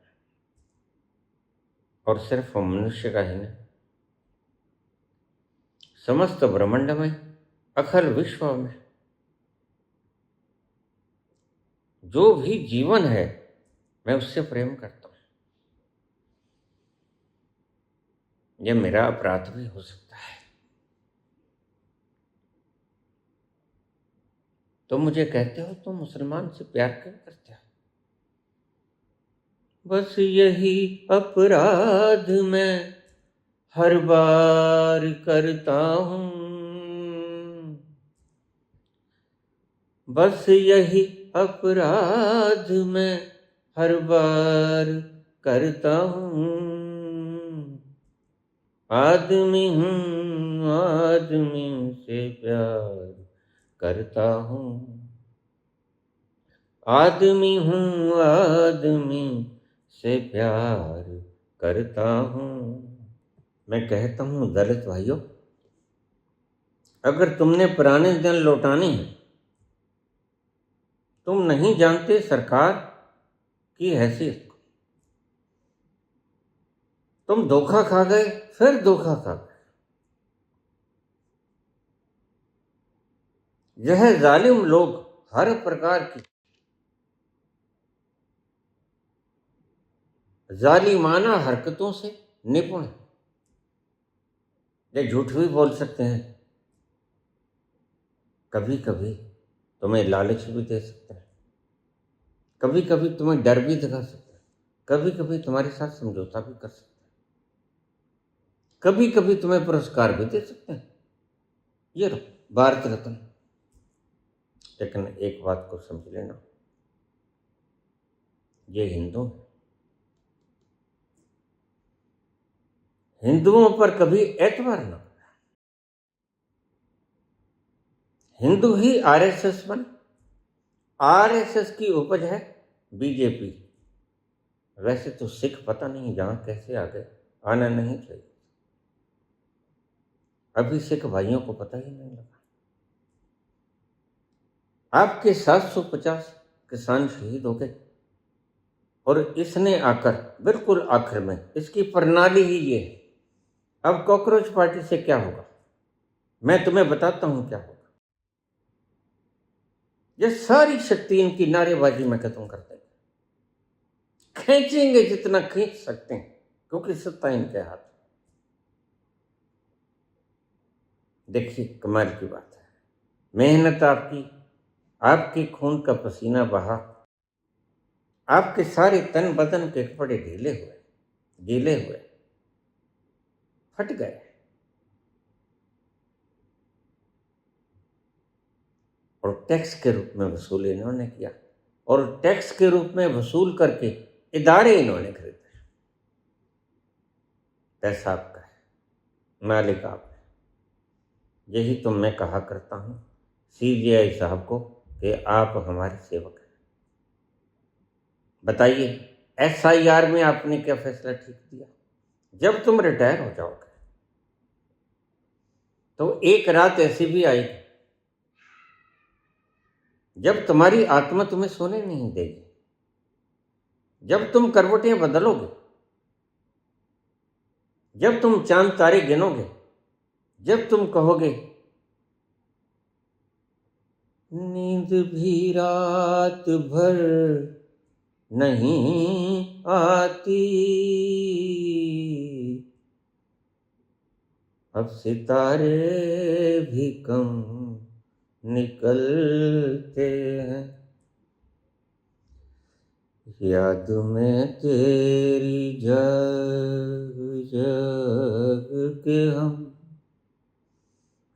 और सिर्फ मनुष्य का ही नहीं, समस्त ब्रह्मांड में, अखिल विश्व में जो भी जीवन है, मैं उससे प्रेम करता हूं। यह मेरा अपराध भी हो सकता है, तो मुझे कहते हो तुम मुसलमान से प्यार क्यों करते हो? बस यही अपराध मैं हर बार करता हूं, बस यही अपराध मैं हर बार करता हूं। आदमी हूं, आदमी से प्यार करता हूं, आदमी हूं, आदमी से प्यार करता हूं। मैं कहता हूं दलित भाइयों, अगर तुमने पुराने दिन लौटाने हैं, तुम नहीं जानते सरकार की हैसियत को। तुम धोखा खा गए, फिर धोखा खा गए। यह जालिम लोग हर प्रकार की जालिमाना हरकतों से निपुण है। ये झूठ भी बोल सकते हैं, कभी कभी तुम्हें लालच भी दे सकते हैं, कभी कभी तुम्हें डर भी दिखा सकते हैं, कभी कभी तुम्हारे साथ समझौता भी कर सकते हैं, कभी कभी तुम्हें पुरस्कार भी दे सकते हैं। ये लो भारत रत्न। लेकिन एक बात को समझ लेना, ये हिंदू हैं, हिंदुओं पर कभी एतबार न करना। हिंदू ही आरएसएस बने, आरएसएस की उपज है बीजेपी। वैसे तो सिख पता नहीं जहां कैसे आ गए, आना नहीं चाहिए। अभी सिख भाइयों को पता ही नहीं लगा। आपके 750 किसान शहीद हो गए, और इसने आकर बिल्कुल आखिर में, इसकी प्रणाली ही ये है। अब कॉकरोच पार्टी से क्या होगा, मैं तुम्हें बताता हूं क्या होगा। ये सारी शक्ति इनकी नारेबाजी में खत्म कर देंगे, खींचेंगे जितना खींच सकते हैं, क्योंकि सत्ता इनके हाथ। देखिए कमाल की बात है, मेहनत आपकी, आपके खून का पसीना बहा, आपके सारे तन बदन के कपड़े ढीले हुए, गीले हुए, फट गए, और टैक्स के रूप में वसूल इन्होंने किया, और टैक्स के रूप में वसूल करके इदारे इन्होंने खरीदे। पैसा आपका है, मालिक आप है। यही तो मैं कहा करता हूं सीबीआई साहब को कि आप हमारे सेवक हैं। बताइए एसआईआर में आपने क्या फैसला ठीक दिया? जब तुम रिटायर हो जाओगे तो एक रात ऐसी भी आएगी जब तुम्हारी आत्मा तुम्हें सोने नहीं देगी, जब तुम करवटें बदलोगे, जब तुम चांद तारे गिनोगे, जब तुम कहोगे नींद भी रात भर नहीं आती, अब सितारे भी कम निकलते हैं, याद में तेरी जग जग के हम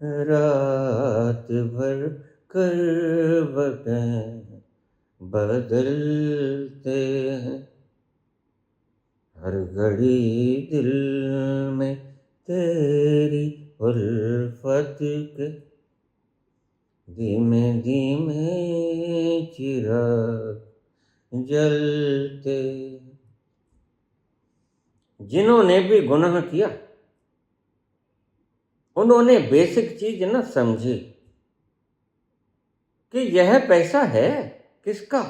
रात भर करवटें बदलते हैं, हर घड़ी दिल में तेरी उल्फत के धीमे धीमे चिराग जलते। जिन्होंने भी गुनाह किया उन्होंने बेसिक चीज न समझी कि यह पैसा है किसका।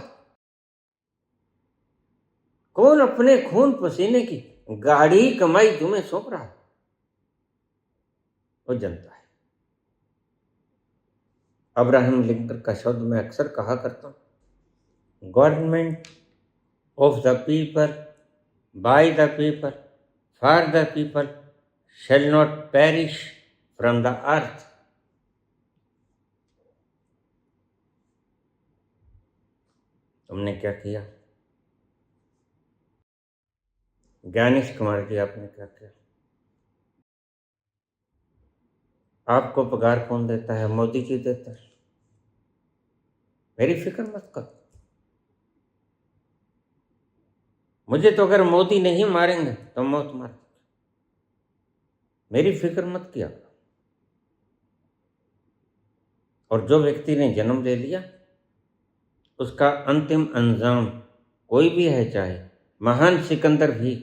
कौन अपने खून पसीने की गाढ़ी कमाई तुम्हें सौंप रहा है? वो जनता है। अब्राहम लिंकन का शब्द मैं अक्सर कहा करता हूं, government of the people, by the people, for the people, shall not perish from the earth. तुमने क्या किया? ज्ञानेश कुमार जी, आपने क्या किया? आपको पगार कौन देता है? मोदी जी देता है। मेरी फिक्र मत कर। मुझे तो अगर मोदी नहीं मारेंगे तो मौत मार, मेरी फिक्र मत किया। और जो व्यक्ति ने जन्म ले लिया उसका अंतिम अंजाम कोई भी है, चाहे महान सिकंदर भी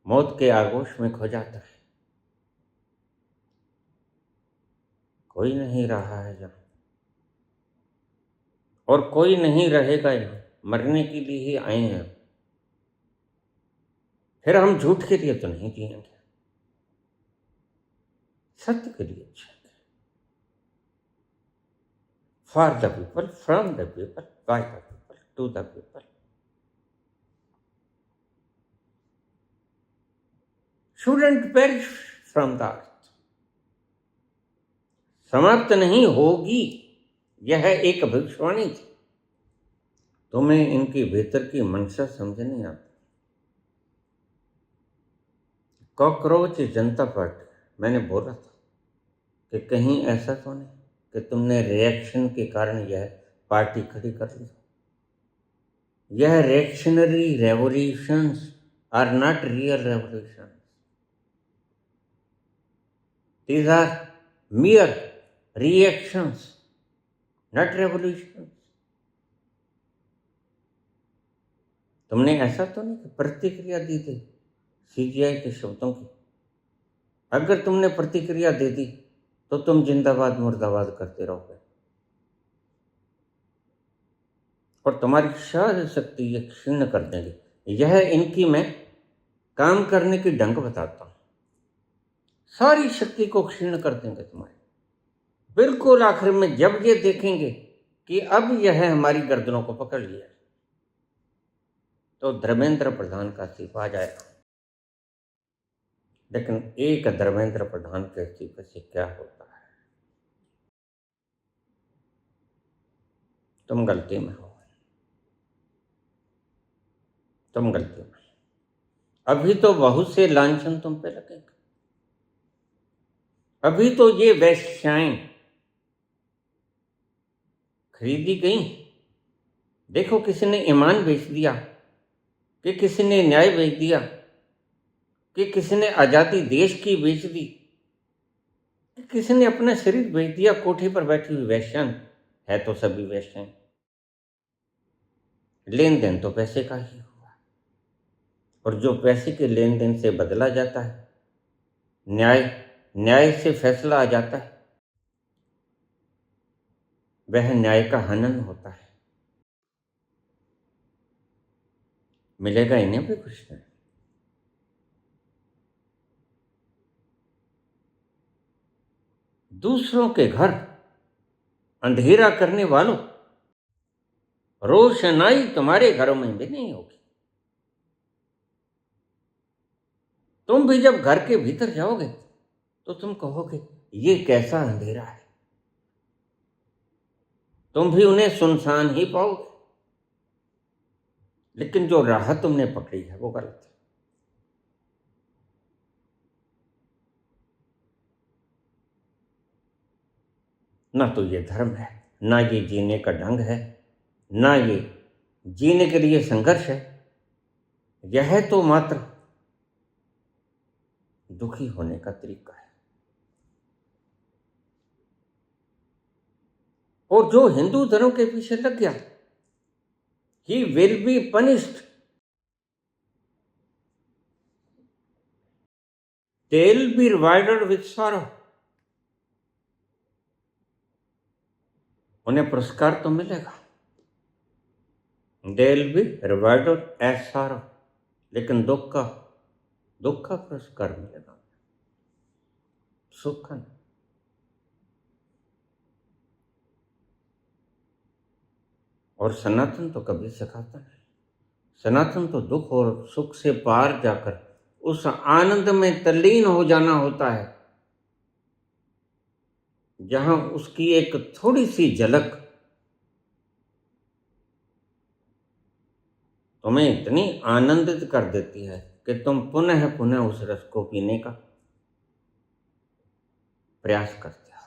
मौत के आगोश में खो जाता है। कोई नहीं रहा है जहां, और कोई नहीं रहेगा यहां। मरने के लिए ही आए हैं। फिर हम झूठ के लिए तो नहीं जिएंगे, सत्य के लिए जिएंगे। For the people, from the people, by the people, to the people. Shouldn't perish from the earth. समाप्त नहीं होगी, यह एक भविष्यवाणी थी। तुम्हें इनकी भीतर की मंशा समझ नहीं आती। कॉकरोच जनता पार्टी, मैंने बोला था कि कहीं ऐसा तो नहीं कि तुमने रिएक्शन के कारण यह पार्टी खड़ी कर ली। यह reactionary revolutions are not real revolutions, these are mere reactions, not revolutions. तुमने ऐसा तो नहीं कि प्रतिक्रिया दी थी सीजीआई के शब्दों की? अगर तुमने प्रतिक्रिया दे दी तो तुम जिंदाबाद मुर्दाबाद करते रहोगे, और तुम्हारी सारी शक्ति ये क्षीण कर देंगे। यह इनकी मैं काम करने की ढंग बताता हूं। सारी शक्ति को क्षीण कर देंगे तुम्हारी। बिल्कुल आखिर में जब ये देखेंगे कि अब यह हमारी गर्दनों को पकड़ लिया, तो धर्मेंद्र प्रधान का इस्तीफा आ जाएगा। लेकिन एक धर्मेंद्र प्रधान के इस्तीफे से क्या होता है? तुम गलती में हो, तुम गलती में। अभी तो बहुत से लांछन तुम पे लगेंगे। अभी तो ये वेश्याएं खरीदी गई। देखो, किसी ने ईमान बेच दिया, कि किसी ने न्याय बेच दिया, कि किसी ने आजादी देश की बेच दी, कि किसी ने अपना शरीर बेच दिया। कोठी पर बैठी हुई वेश्याएं है तो सभी वेश्याएं। लेन देन तो पैसे का ही हुआ, और जो पैसे के लेन देन से बदला जाता है, न्याय से फैसला आ जाता है, वह न्याय का हनन होता है। मिलेगा इन्हें भी कुछ नहीं। दूसरों के घर अंधेरा करने वालों, रोशनाई तुम्हारे घरों में भी नहीं होगी। तुम भी जब घर के भीतर जाओगे तो तुम कहोगे ये कैसा अंधेरा है। तुम भी उन्हें सुनसान ही पाओगे, लेकिन जो राह तुमने पकड़ी है वो गलत है। ना तो ये धर्म है, ना ये जीने का ढंग है, ना ये जीने के लिए संघर्ष है। यह तो मात्र दुखी होने का तरीका है। और जो हिंदू धर्म के पीछे लग गया, he will be punished. They'll be rewarded with sorrow. उन्हें पुरस्कार तो मिलेगा, they'll be rewarded as sorrow, लेकिन दुख का पुरस्कार मिलेगा, सुख का नहीं। और सनातन तो कभी सिखाता नहीं। सनातन तो दुख और सुख से पार जाकर उस आनंद में तल्लीन हो जाना होता है, जहां उसकी एक थोड़ी सी झलक तुम्हें इतनी आनंदित कर देती है कि तुम पुनः पुनः उस रस को पीने का प्रयास करते हो।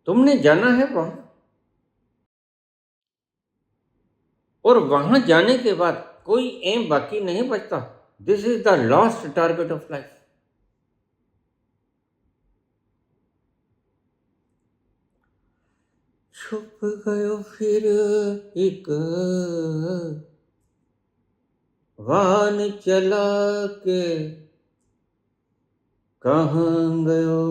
तुमने जाना है वहां, और वहां जाने के बाद कोई एम बाकी नहीं बचता। This is the lost target of life. छुप गयो फिर एक वाहन चला के, कहाँ गयो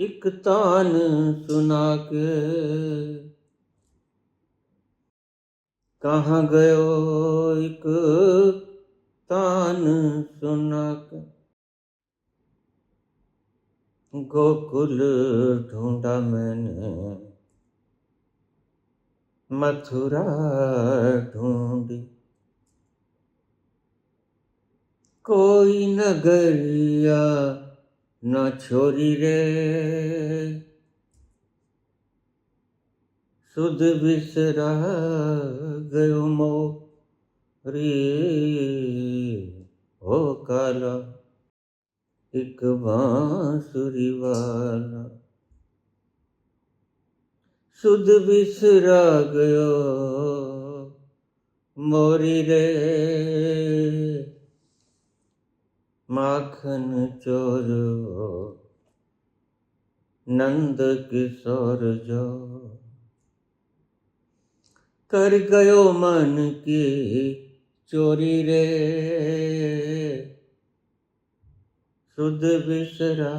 एक तान सुना के, कहाँ गयो एक तान सुना के। गोकुल ढूंढा मैंने, मथुरा ढूंढी, कोई नगरिया न छोरी रे, सुध बिसरा गयो मोरी हो काला एक बांसुरी वाला, सुध बिसरा गयो मोरी रे, माखन चोरो नंद किशोर जो, कर गयो मन की चोरी रे, सुध बिसरा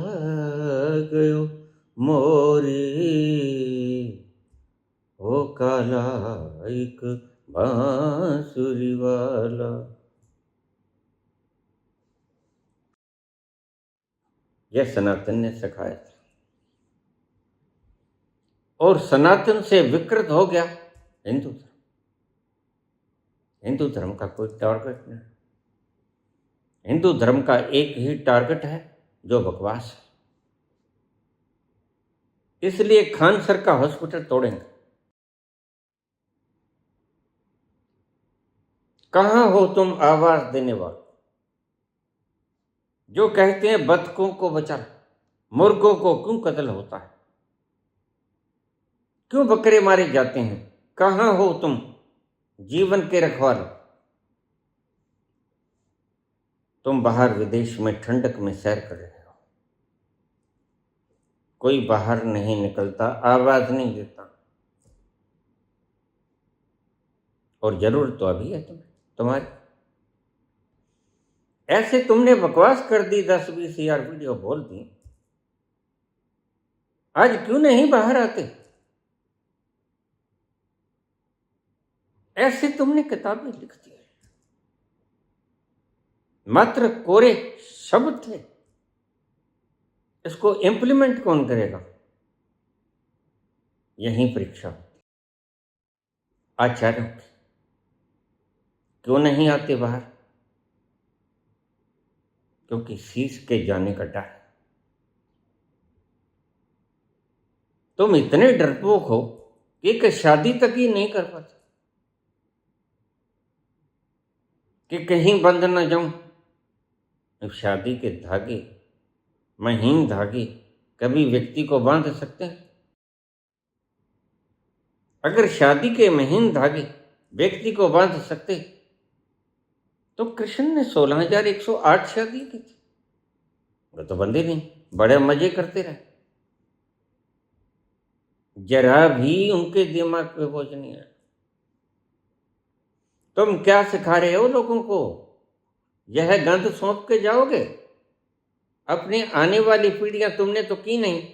गयो मोरी ओ काला एक बांसुरी वाला। यह सनातन ने सिखाया था, और सनातन से विकृत हो गया हिंदू धर्म। हिंदू धर्म का कोई टारगेट नहीं। हिंदू धर्म का एक ही टारगेट है, जो बकवास है। इसलिए खान सर का हॉस्पिटल तोड़ेंगे। कहां हो तुम आवाज देने वाले, जो कहते हैं बतखों को बचा, मुर्गों को क्यों कत्ल होता है, क्यों बकरे मारे जाते हैं। कहां हो तुम जीवन के रखवाले। तुम बाहर विदेश में ठंडक में सैर कर रहे हो, कोई बाहर नहीं निकलता, आवाज नहीं देता, और जरूरत तो अभी है तुम्हारी। ऐसे तुमने बकवास कर दी, 10-20 हजार वीडियो बोल दी, आज क्यों नहीं बाहर आते। ऐसे तुमने किताबें लिख दी, मात्र कोरे शब्द थे। इसको इम्प्लीमेंट कौन करेगा? यही परीक्षा होती आचार्यों की। क्यों नहीं आते बाहर? क्योंकि शीश के जाने का डर है। तुम इतने डरपोक हो कि एक शादी तक ही नहीं कर पाते कि कहीं बंध न जाऊं। अब शादी के धागे, महीन धागे, कभी व्यक्ति को बांध सकते हैं? अगर शादी के महीन धागे व्यक्ति को बांध सकते तो कृष्ण ने 16,108 शादी की थी। वो तो बंधे नहीं, बड़े मजे करते रहे। जरा भी उनके दिमाग पे बोझ नहीं आया। तुम क्या सिखा रहे हो लोगों को? यह गंध सौंप के जाओगे? अपनी आने वाली पीढ़ियां तुमने तो की नहीं,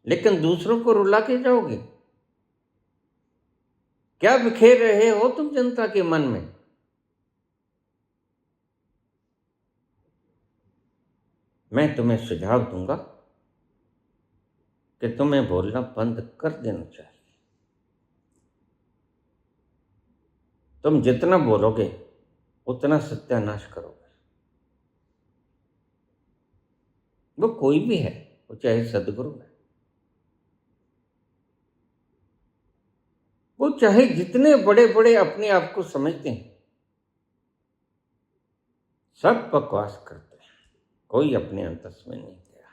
लेकिन दूसरों को रुला के जाओगे। क्या बिखेर रहे हो तुम जनता के मन में? मैं तुम्हें सुझाव दूंगा कि तुम्हें बोलना बंद कर देना चाहिए। तुम जितना बोलोगे उतना सत्यानाश करोगे। वो कोई भी है, वो चाहे सदगुरु है, वो चाहे जितने बड़े बड़े अपने आप को समझते हैं, सब बकवास करते हैं। कोई अपने अंतस में नहीं गया।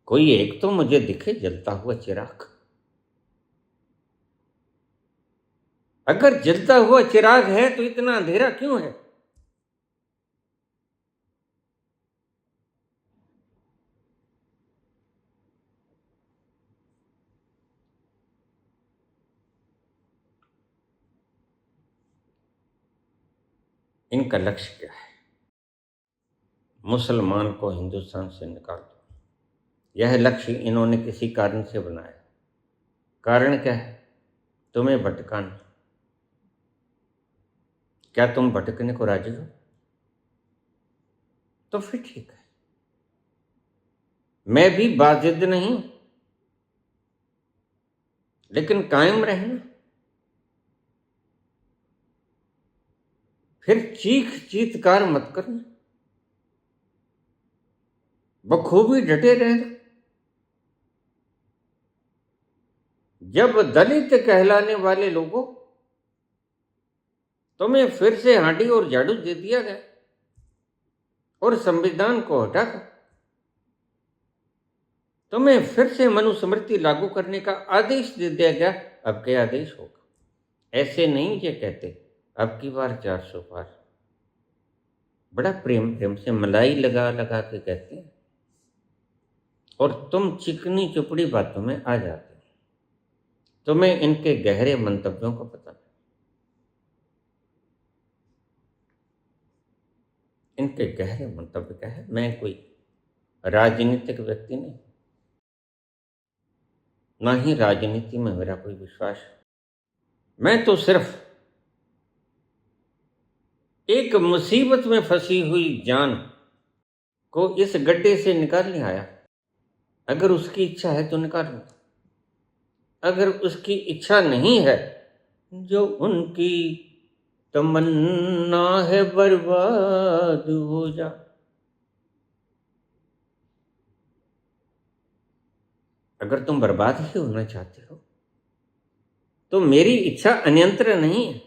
कोई एक तो मुझे दिखे जलता हुआ चिराग। अगर जलता हुआ चिराग है तो इतना अंधेरा क्यों है? इनका लक्ष्य क्या है? मुसलमान को हिंदुस्तान से निकाल दो। यह लक्ष्य इन्होंने किसी कारण से बनाया। कारण क्या है? तुम्हें भटकाना। क्या तुम भटकने को राजी हो? तो फिर ठीक है, मैं भी बाजिद नहीं, लेकिन कायम रहना। फिर चीख चीतकार मत करना, बखूबी डटे रहना। जब दलित कहलाने वाले लोगों तुम्हें फिर से हांडी और झाड़ू दे दिया गया और संविधान को हटाकर तुम्हें फिर से मनुस्मृति लागू करने का आदेश दे दिया गया, अब क्या आदेश होगा? ऐसे नहीं ये कहते अब की बार 400 पार। बड़ा प्रेम प्रेम से मलाई लगा लगा के कहते हैं और तुम चिकनी चुपड़ी बातों में आ जाते हो। तुम्हें इनके गहरे मंतव्यों का पता नहीं। इनके गहरे मंतव्य क्या है? मैं कोई राजनीतिक व्यक्ति नहीं, ना ही राजनीति में मेरा कोई विश्वास है। मैं तो सिर्फ एक मुसीबत में फंसी हुई जान को इस गड्ढे से निकालने आया। अगर उसकी इच्छा है तो निकाल लो, अगर उसकी इच्छा नहीं है, जो उनकी तमन्ना है बर्बाद हो जा। अगर तुम बर्बाद ही होना चाहते हो तो मेरी इच्छा अन्यंत्र नहीं है।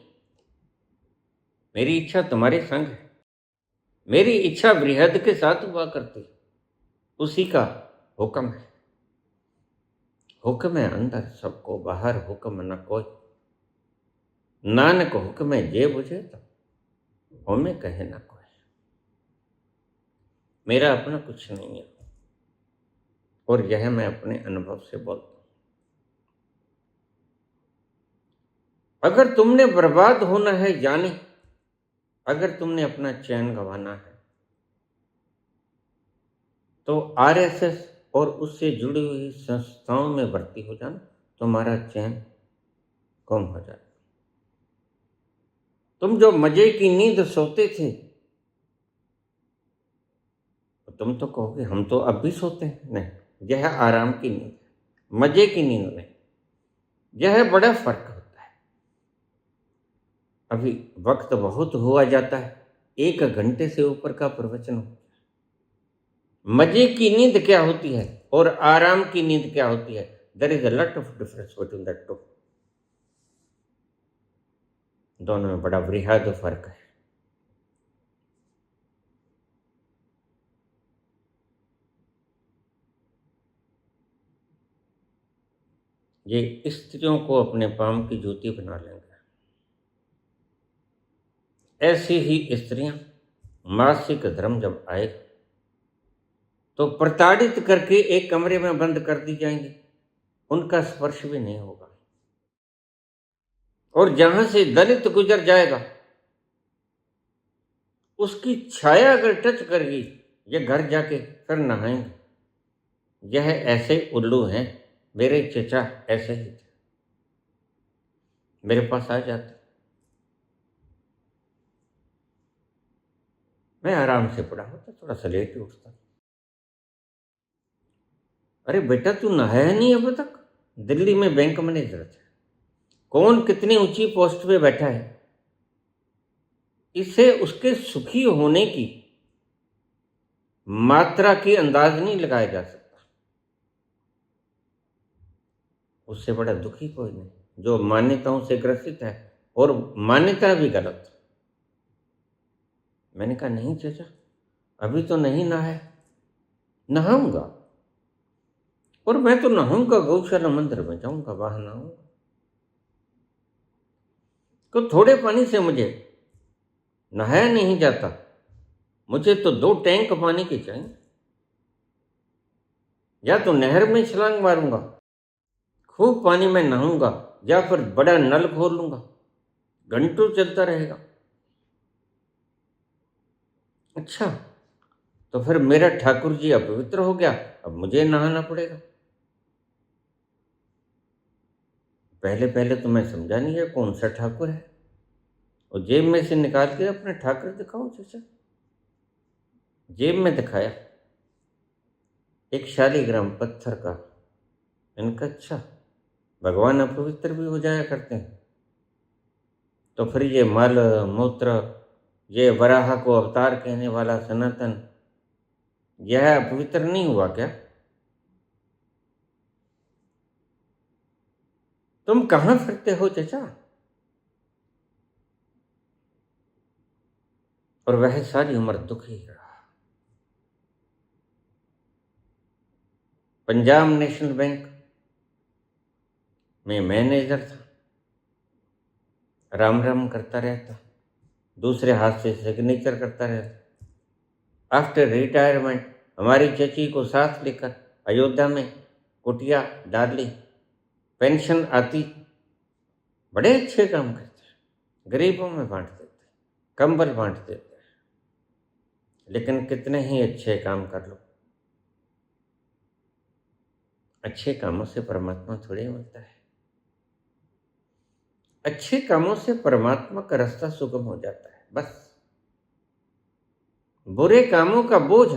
मेरी इच्छा तुम्हारे संग है। मेरी इच्छा बृहद के साथ हुआ करती, उसी का हुक्म है। हुक्म है अंदर सबको, बाहर हुक्म न कोई। नानक हुक्म है जे बुझे तो होमे कहे ना कोई। मेरा अपना कुछ नहीं है और यह मैं अपने अनुभव से बोलता हूं। अगर तुमने बर्बाद होना है जाने, अगर तुमने अपना चैन गंवाना है तो आरएसएस और उससे जुड़ी हुई संस्थाओं में भर्ती हो जाना, तुम्हारा चैन कम हो जाए। तुम जो मजे की नींद सोते थे, तुम तो कहोगे हम तो अब भी सोते हैं। नहीं, यह आराम की नींद, मजे की नींद नहीं। यह बड़ा फर्क होता है। अभी वक्त बहुत हुआ जाता है, 1 घंटे से ऊपर का प्रवचन हो। मजे की नींद क्या होती है और आराम की नींद क्या होती है? There is a lot of difference between that two. दोनों में बड़ा वृहद फर्क है। ये स्त्रियों को अपने पांव की जूती बना लेंगे। ऐसी ही स्त्रियां मासिक धर्म जब आए तो प्रताड़ित करके एक कमरे में बंद कर दी जाएंगी, उनका स्पर्श भी नहीं होगा। और जहां से दलित गुजर जाएगा उसकी छाया अगर टच करेगी, ये घर जाके फिर नहाएंगे। यह ऐसे उल्लू हैं, मेरे चचा ऐसे ही थे, मेरे पास आ जाते, मैं आराम से पड़ा होता, थोड़ा सा लेट ही उठता। अरे बेटा तू नहाया नहीं अब तक? दिल्ली में बैंक मैनेजर थे, कौन कितनी ऊंची पोस्ट पे बैठा है, इससे उसके सुखी होने की मात्रा की अंदाज नहीं लगाया जा सकता। उससे बड़ा दुखी कोई नहीं जो मान्यताओं से ग्रसित है और मान्यता भी गलत। मैंने कहा नहीं चाचा, अभी तो नहीं नहाया, नहाऊंगा। और मैं तो नहाऊंगा, गौशाला मंदिर में जाऊंगा, वहां नहाऊंगा। तो थोड़े पानी से मुझे नहाया नहीं जाता, मुझे तो 2 टैंक पानी के चाहिए। या तो नहर में छलांग मारूंगा, खूब पानी में नहाऊंगा, या फिर बड़ा नल खोल लूंगा, घंटों चलता रहेगा। अच्छा, तो फिर मेरा ठाकुर जी अपवित्र हो गया, अब मुझे नहाना पड़ेगा। पहले पहले तो मैं समझा नहीं है कौन सा ठाकुर है, और जेब में से निकाल के अपने ठाकुर दिखाओ चाचा। जेब में दिखाया एक शालीग्राम पत्थर का। इनका अच्छा, भगवान अपवित्र भी हो जाया करते हैं, तो फिर ये मल मूत्र, ये वराह को अवतार कहने वाला सनातन, यह अपवित्र नहीं हुआ क्या? तुम कहां फिरते हो चाचा? और वह सारी उम्र दुखी रहा। पंजाब नेशनल बैंक में मैनेजर था, राम राम करता रहता, दूसरे हाथ से सिग्नेचर करता रहता। आफ्टर रिटायरमेंट हमारी चची को साथ लेकर अयोध्या में कुटिया डाल ली, पेंशन आती, बड़े अच्छे काम करते, गरीबों में बांट देते, कंबल बांट देते। लेकिन कितने ही अच्छे काम कर लो, अच्छे कामों से परमात्मा थोड़ी मिलता है। अच्छे कामों से परमात्मा का रास्ता सुगम हो जाता है, बस। बुरे कामों का बोझ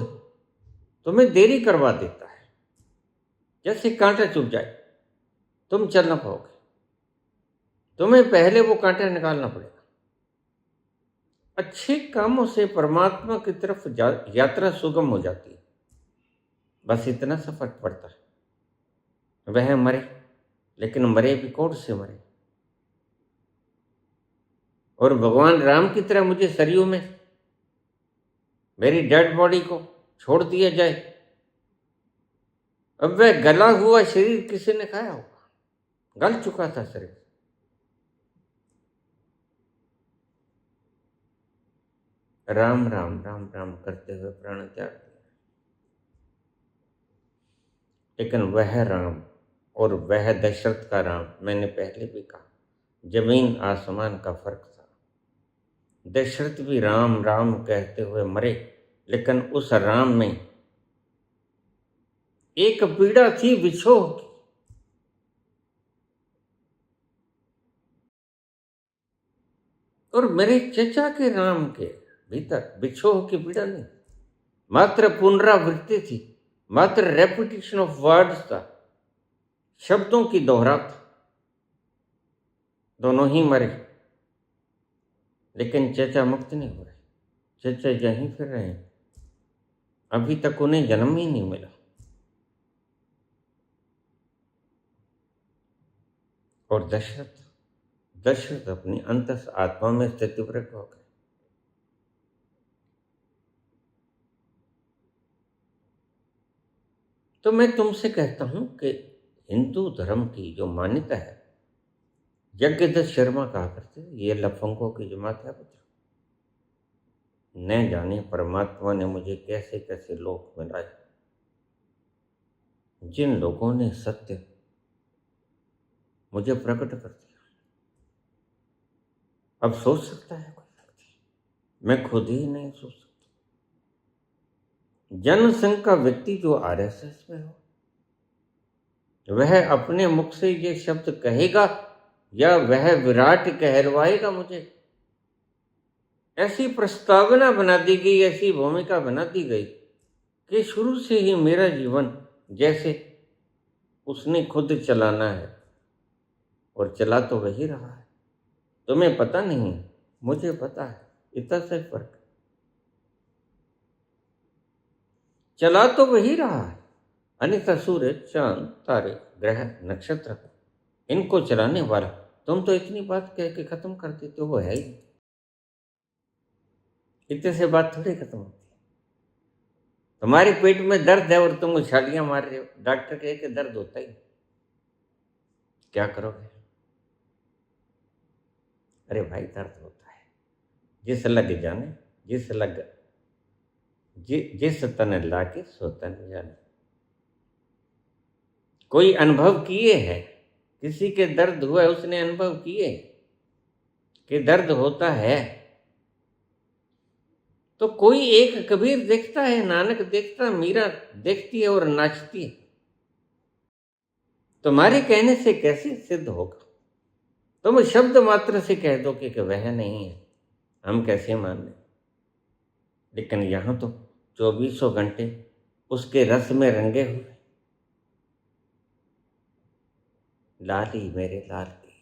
तुम्हें देरी करवा देता है, जैसे कांटा चुभ जाए, तुम चल ना पाओगे, तुम्हें पहले वो कांटा निकालना पड़ेगा। अच्छे कामों से परमात्मा की तरफ यात्रा सुगम हो जाती है, बस इतना सा फर्क पड़ता है। वह मरे, लेकिन मरे भी कौन से मरे? और भगवान राम की तरह मुझे सरयू में मेरी डेड बॉडी को छोड़ दिया जाए। अब वह गला हुआ शरीर किसी ने खाया होगा, गल चुका था शरीर। राम राम राम राम करते हुए प्राण त्याग दिया। लेकिन वह राम और वह दशरथ का राम, मैंने पहले भी कहा, जमीन आसमान का फर्क था। दशरथ भी राम राम कहते हुए मरे, लेकिन उस राम में एक पीड़ा थी विछोह की। और मेरे चचा के नाम के भीतर बिछोह की पीड़ा नहीं, मात्र पुनरावृत्ति थी, मात्र रेपिटेशन ऑफ वर्ड्स था, शब्दों की दोहराव। दोनों ही मरे, लेकिन चचा मुक्त नहीं हो रहे। चचा यहीं फिर रहे हैं, अभी तक उन्हें जन्म ही नहीं मिला। और दशरथ अपनी अंतस आत्मा में स्थितिव्रत हो गए। तो मैं तुमसे कहता हूं कि हिंदू धर्म की जो मान्यता है, यज्ञदत्त शर्मा कहा करते, ये लफंगों की जमात है पुत्र। न जाने परमात्मा ने मुझे कैसे कैसे लोग मिलाए, जिन लोगों ने सत्य मुझे प्रकट कर दिया। अब सोच सकता है कोई व्यक्ति, मैं खुद ही नहीं सोच सकता। जनसंघ का व्यक्ति जो आरएसएस में हो, वह अपने मुख से ये शब्द कहेगा या वह विराट कहलवाएगा मुझे? ऐसी प्रस्तावना बना दी गई, ऐसी भूमिका बना दी गई कि शुरू से ही मेरा जीवन जैसे उसने खुद चलाना है, और चला तो वही रहा है। तुम्हें पता नहीं है, मुझे पता है, इतना सा फर्क। चला तो वही रहा है, अन्यथा सूरज, चांद, तारे, ग्रह, नक्षत्र, इनको चलाने वाला तुम तो इतनी बात कह के खत्म कर देते हो, वो है ही। इतने से बात थोड़ी खत्म होती है। तुम्हारे पेट में दर्द है और तुम उछालियां मार रहे हो, डॉक्टर कहे कि दर्द होता ही, क्या करोगे? अरे भाई, दर्द होता है, जिस लग जाने, जिस तन लागे सो तन जाने। कोई अनुभव किए है, किसी के दर्द हुआ है, उसने अनुभव किए कि दर्द होता है। तो कोई एक कबीर देखता है, नानक देखता, मीरा देखती है और नाचती है। तुम्हारे कहने से कैसे सिद्ध होगा? तुम शब्द मात्र से कह दो कि वह नहीं है, हम कैसे मान लें? लेकिन यहां तो 24 घंटे उसके रस में रंगे हुए। लाली मेरे लाल की,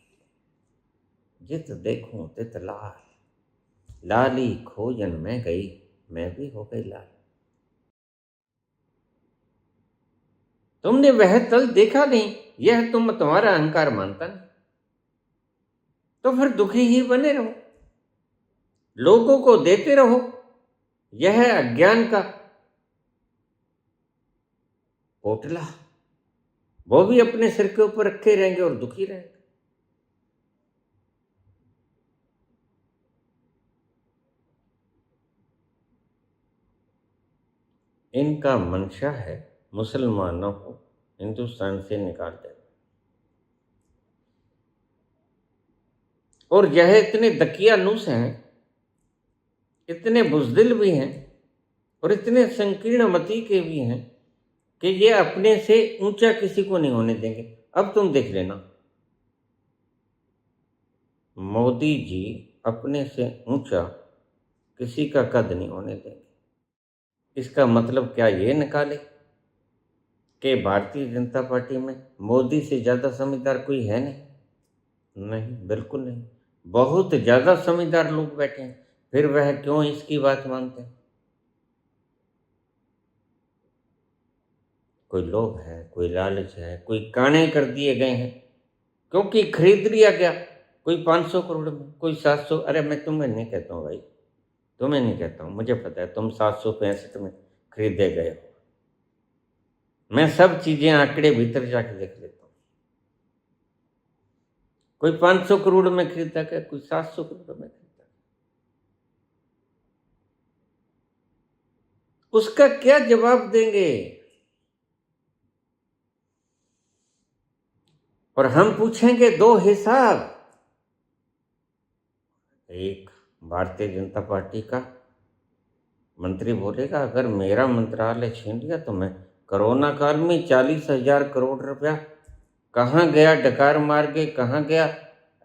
जित देखूं तित लाल, लाली खोजन में गई, मैं भी हो गई लाल। तुमने वह तल देखा नहीं, यह तुम्हारा अहंकार मानता नहीं, तो फिर दुखी ही बने रहो, लोगों को देते रहो। यह अज्ञान का पोटला, वो भी अपने सिर के ऊपर रखे रहेंगे और दुखी रहेंगे। इनका मंशा है मुसलमानों को हिंदुस्तान से निकाल देना। और यह इतने दकियानूस हैं, इतने बुजदिल भी हैं, और इतने संकीर्ण मति के भी हैं कि ये अपने से ऊंचा किसी को नहीं होने देंगे। अब तुम देख लेना, मोदी जी अपने से ऊंचा किसी का कद नहीं होने देंगे। इसका मतलब क्या ये निकाले कि भारतीय जनता पार्टी में मोदी से ज़्यादा समझदार कोई है नहीं? नहीं, बिल्कुल नहीं। बहुत ज़्यादा समझदार लोग बैठे हैं, फिर वह क्यों इसकी बात मानते हैं? कोई लोभ है, कोई लालच है, कोई काने कर दिए गए हैं, क्योंकि खरीद लिया गया। कोई 500 करोड़ में, कोई 700। अरे मैं तुम्हें नहीं कहता हूँ भाई, तुम्हें नहीं कहता हूँ, मुझे पता है तुम 765 में खरीदे गए हो। मैं सब चीजें आंकड़े भीतर जाके देख लेता हूँ। कोई 500 करोड़ में खरीदा गया, कोई 700 करोड़ में खरीदा। उसका क्या जवाब देंगे? और हम पूछेंगे दो हिसाब। एक भारतीय जनता पार्टी का मंत्री बोलेगा, अगर मेरा मंत्रालय छीन लिया तो मैं कोरोना काल में 40,000 करोड़ रुपया कहाँ गया, डकार मार के कहाँ गया,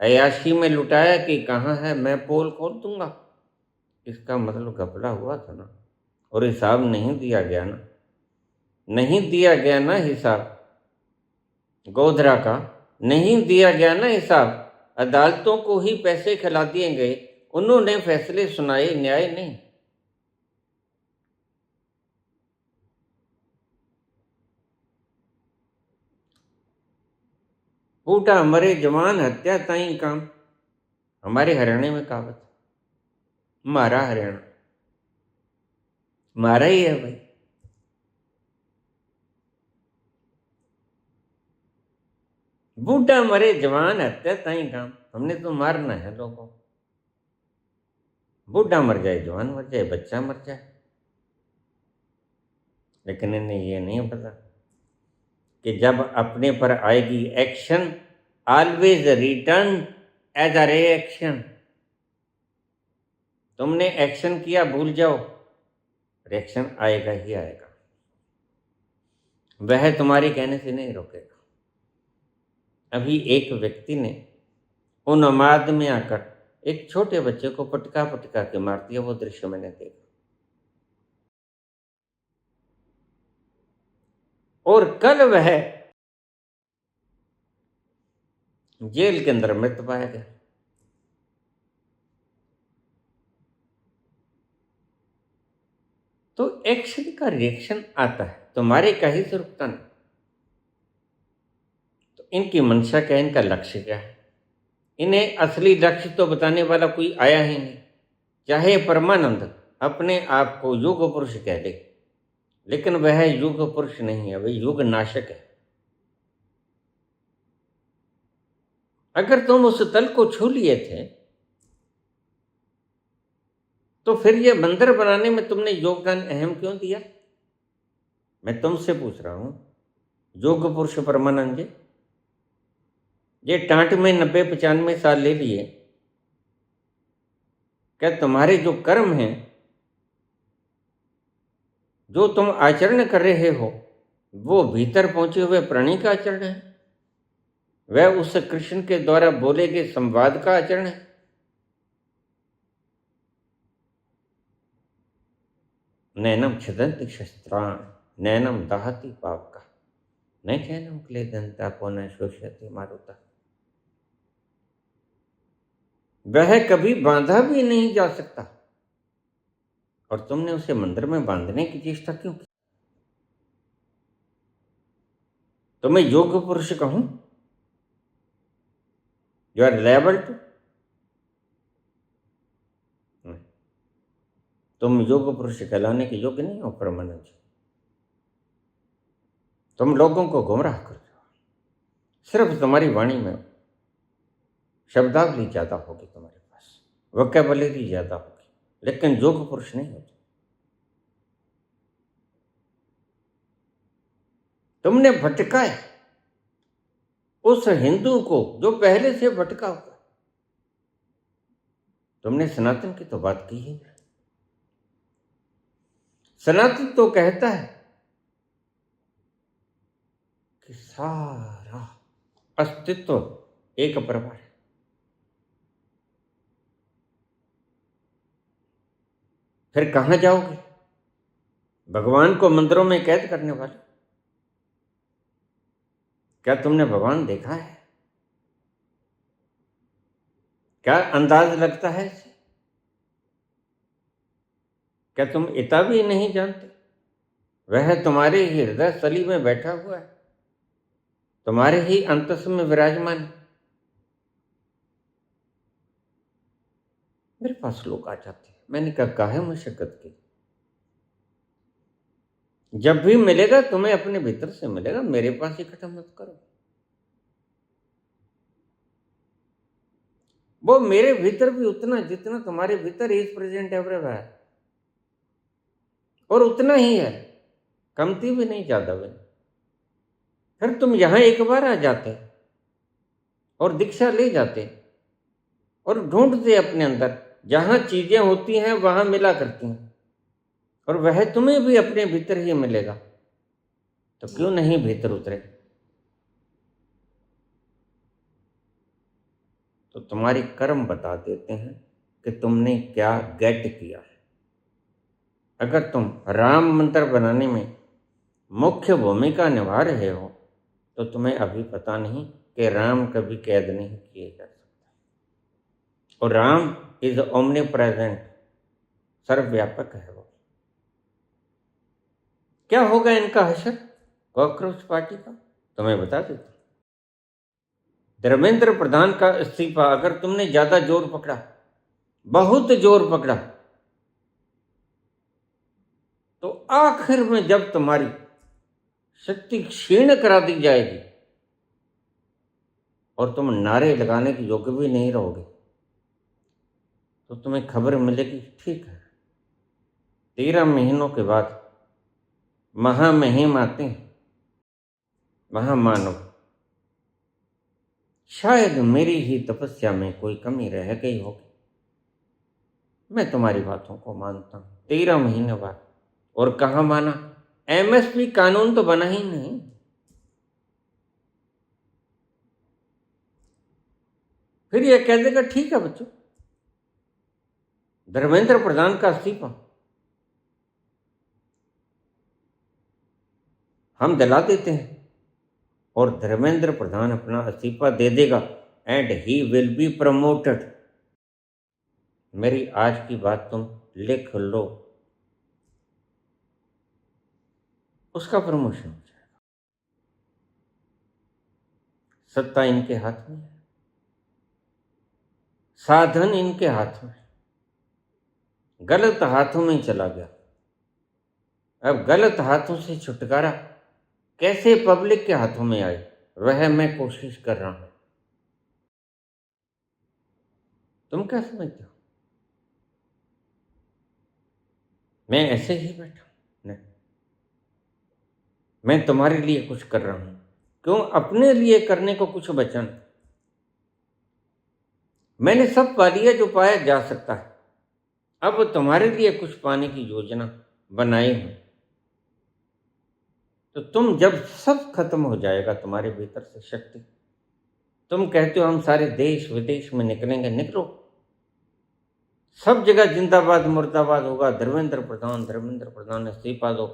अय्याशी में लुटाया कि कहाँ है, मैं पोल खोल दूंगा। इसका मतलब घपला हुआ था ना, और हिसाब नहीं दिया गया ना, नहीं दिया गया ना हिसाब, गोधरा का नहीं दिया गया ना हिसाब। अदालतों को ही पैसे खिला दिए गए, उन्होंने फैसले सुनाए, न्याय नहीं। बूढ़ा मरे जवान हत्या ताई काम, हमारे हरियाणा में कहावत, मारा हरियाणा मारा ही है भाई। बूढ़ा मरे जवान हत्या ताई काम, हमने तो मारना है लोगों को। बूढ़ा मर जाए, जवान मर जाए, बच्चा मर जाए, लेकिन इन्हें ये नहीं पता कि जब अपने पर आएगी action, always return as a reaction. तुमने एक्शन किया, भूल जाओ, रिएक्शन आएगा ही आएगा। वह तुम्हारे कहने से नहीं रोकेगा। अभी एक व्यक्ति ने उन्माद में आकर एक छोटे बच्चे को पटका पटका के मार दिया, वो दृश्य मैंने देखा। और कल वह जेल के अंदर मृत पाया गया। तो एक्शन का रिएक्शन आता है, तुम्हारे का ही से रुकता नहीं। तो इनकी मंशा क्या है, इनका लक्ष्य क्या है? इन्हें असली लक्ष्य तो बताने वाला कोई आया ही नहीं। चाहे परमानंद अपने आप को युग पुरुष कह ले, लेकिन वह युग पुरुष नहीं है, वह युग नाशक है। अगर तुम उस तल को छू लिए थे तो फिर ये मंदिर बनाने में तुमने योगदान अहम क्यों दिया? मैं तुमसे पूछ रहा हूं, योग पुरुष परमानंद जी, ये टांट में 90-95 साल ले लिए, क्या तुम्हारे जो कर्म हैं, जो तुम आचरण कर रहे हो, वो भीतर पहुंचे हुए प्राणी का आचरण है? वह उस कृष्ण के द्वारा बोले गए संवाद का आचरण है? नैनम छिदन्ति शस्त्राण नैनम दहति पावका न चैनम क्लेदन्ता पुनः शोष्यति मारुता। वह कभी बांधा भी नहीं जा सकता, और तुमने उसे मंदिर में बांधने की चेष्टा क्यों की? तो मैं योग पुरुष कहूं? You are able to? तुम योग पुरुष कहलाने के योग्य नहीं हो परमानंद जी। तुम लोगों को गुमराह कर रहे हो। सिर्फ तुम्हारी वाणी में शब्दावली ज्यादा होगी, तुम्हारे पास वोकैबुलरी ज्यादा होगी, लेकिन योग पुरुष नहीं होते। तुमने भटकाया उस हिंदू को जो पहले से भटका हुआ। तुमने सनातन की तो बात की ही नहीं। सनातन तो कहता है कि सारा अस्तित्व एक परिवार है। फिर कहां जाओगे? भगवान को मंदिरों में कैद करने वाले, क्या तुमने भगवान देखा है? क्या अंदाज लगता है इसे? क्या तुम इतना भी नहीं जानते? वह तुम्हारे ही हृदय स्थली में बैठा हुआ है, तुम्हारे ही अंतस में विराजमान है। मेरे पास लोग आ जाते हैं, मैंने कहा काहे मशक्कत की, जब भी मिलेगा तुम्हें अपने भीतर से मिलेगा, मेरे पास इकट्ठा मत करो। वो मेरे भीतर भी उतना जितना तुम्हारे भीतर इज प्रेजेंट एवरीवेयर, और उतना ही है, कमती भी नहीं, ज्यादा भी नहीं। फिर तुम यहां एक बार आ जाते और दीक्षा ले जाते और ढूंढते अपने अंदर, जहां चीजें होती हैं वहां मिला करती हैं, और वह तुम्हें भी अपने भीतर ही मिलेगा। तो क्यों नहीं भीतर उतरे? तो तुम्हारी कर्म बता देते हैं कि तुमने क्या गेट किया है। अगर तुम राम मंत्र बनाने में मुख्य भूमिका निभा रहे हो तो तुम्हें अभी पता नहीं कि राम कभी कैद नहीं किए जा सकते। और राम इज ओमनी प्रेजेंट, सर्वव्यापक है वो। क्या होगा इनका हशर कॉकरोच पार्टी का, तुम्हें बता देता हूं। धर्मेंद्र प्रधान का इस्तीफा अगर तुमने ज्यादा जोर पकड़ा, बहुत जोर पकड़ा, तो आखिर में जब तुम्हारी शक्ति क्षीण करा दी जाएगी और तुम नारे लगाने के योग्य भी नहीं रहोगे, तो तुम्हें खबर मिलेगी ठीक है 13 महीनों के बाद महामहिम आते हैं, महामानव। शायद मेरी ही तपस्या में कोई कमी रह गई होगी। मैं तुम्हारी बातों को मानता हूं 13 महीने बाद। और कहां माना, एमएसपी कानून तो बना ही नहीं। फिर यह कह देगा ठीक है बच्चों, धर्मेंद्र प्रधान का इस्तीफा हम दिला देते हैं और धर्मेंद्र प्रधान अपना इस्तीफा दे देगा and he will be promoted. मेरी आज की बात तुम लिख लो, उसका प्रमोशन हो जाएगा। सत्ता इनके हाथ में है, साधन इनके हाथ में, गलत हाथों में चला गया। अब गलत हाथों से छुटकारा कैसे पब्लिक के हाथों में आए, वह मैं कोशिश कर रहा हूं। तुम क्या समझते हो मैं ऐसे ही बैठा हूं? नहीं, मैं तुम्हारे लिए कुछ कर रहा हूं। क्यों अपने लिए करने को कुछ बचा नहीं। मैंने सब पा लिया जो पाया जा सकता है। अब तुम्हारे लिए कुछ पाने की योजना बनाई हूं। तो तुम जब सब खत्म हो जाएगा तुम्हारे भीतर से शक्ति, तुम कहते हो हम सारे देश विदेश में निकलेंगे, निकलो। सब जगह जिंदाबाद मुर्दाबाद होगा, धर्मेंद्र प्रधान इस्तीफा दो।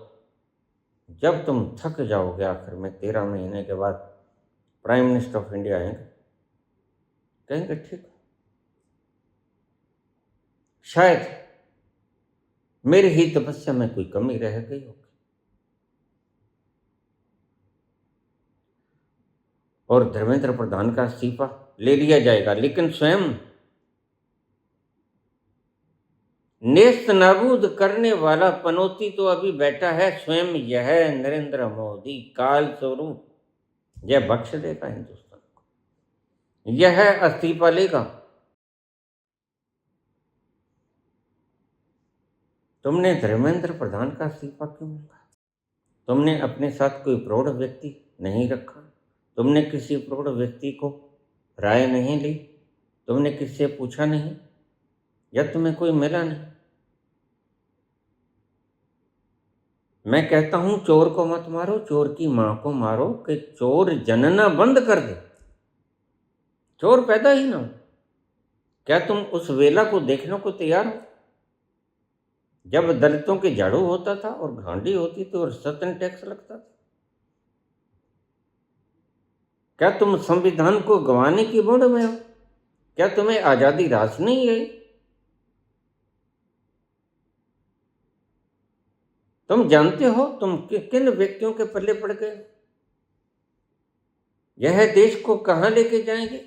जब तुम थक जाओगे आखिर में 13 महीने के बाद प्राइम मिनिस्टर ऑफ इंडिया आएंगे, कहेंगे ठीक, शायद मेरी ही तपस्या में कोई कमी रह गई होगी। और धर्मेंद्र प्रधान का इस्तीफा ले लिया जाएगा, लेकिन स्वयं नेस्त नाबूद करने वाला पनौती तो अभी बैठा है, स्वयं यह नरेंद्र मोदी काल स्वरूप, यह बख्श देगा हिंदुस्तान को, यह इस्तीफा लेगा। तुमने धर्मेंद्र प्रधान का इस्तीफा क्यों मांगा? तुमने अपने साथ कोई प्रौढ़ व्यक्ति नहीं रखा, तुमने किसी प्रौढ़ व्यक्ति को राय नहीं ली, तुमने किससे पूछा नहीं, या तुम्हें कोई मिला नहीं। मैं कहता हूं चोर को मत मारो, चोर की मां को मारो, कि चोर जनना बंद कर दे, चोर पैदा ही ना हो। क्या तुम उस वेला को देखने को तैयार हो जब दलितों के झाड़ू होता था और घांडी होती थी और सतन टैक्स लगता था? क्या तुम संविधान को गंवाने की मूड में हो? क्या तुम्हें आजादी रास नहीं है? तुम जानते हो तुम किन व्यक्तियों के पल्ले पड़ गए? यह देश को कहां लेके जाएंगे?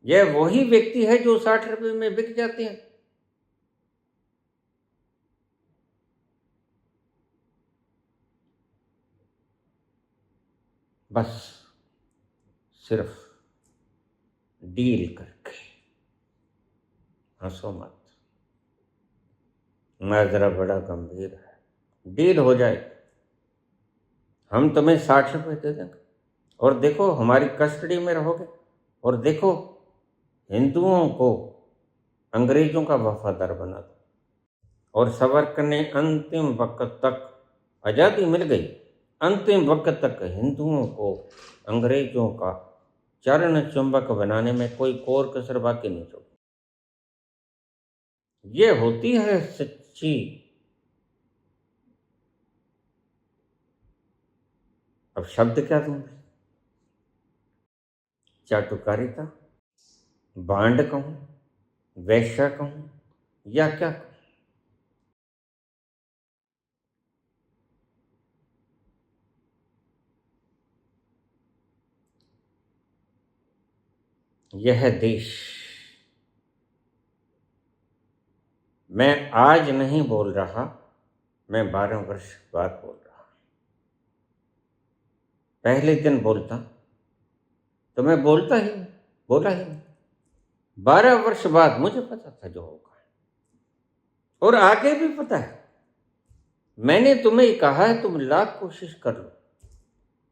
यह वही व्यक्ति है जो 60 रुपए में बिक जाते हैं। बस सिर्फ डील करके, हंसो मत, नजरा बड़ा गंभीर है। डील हो जाए, हम तुम्हें 60 रुपए दे देंगे और देखो हमारी कस्टडी में रहोगे, और देखो हिंदुओं को अंग्रेजों का वफादार बना दो। और सावरकर ने अंतिम वक्त तक, आज़ादी मिल गई, अंतिम वक्त तक हिंदुओं को अंग्रेजों का चरण चुंबक बनाने में कोई कोर कसर बाकी नहीं छोड़ी। ये होती है सच्ची अब शब्द क्या दूंगी, चाटुकारिता, बांड कहूं, वैश्या कहूं या क्या कहूं? यह देश मैं आज नहीं बोल रहा, मैं 12 वर्ष बाद बोल रहा। पहले दिन बोलता तो मैं बोला ही नहीं। 12 वर्ष बाद मुझे पता था जो होगा, और आगे भी पता है। मैंने तुम्हें कहा है तुम लाख कोशिश कर लो,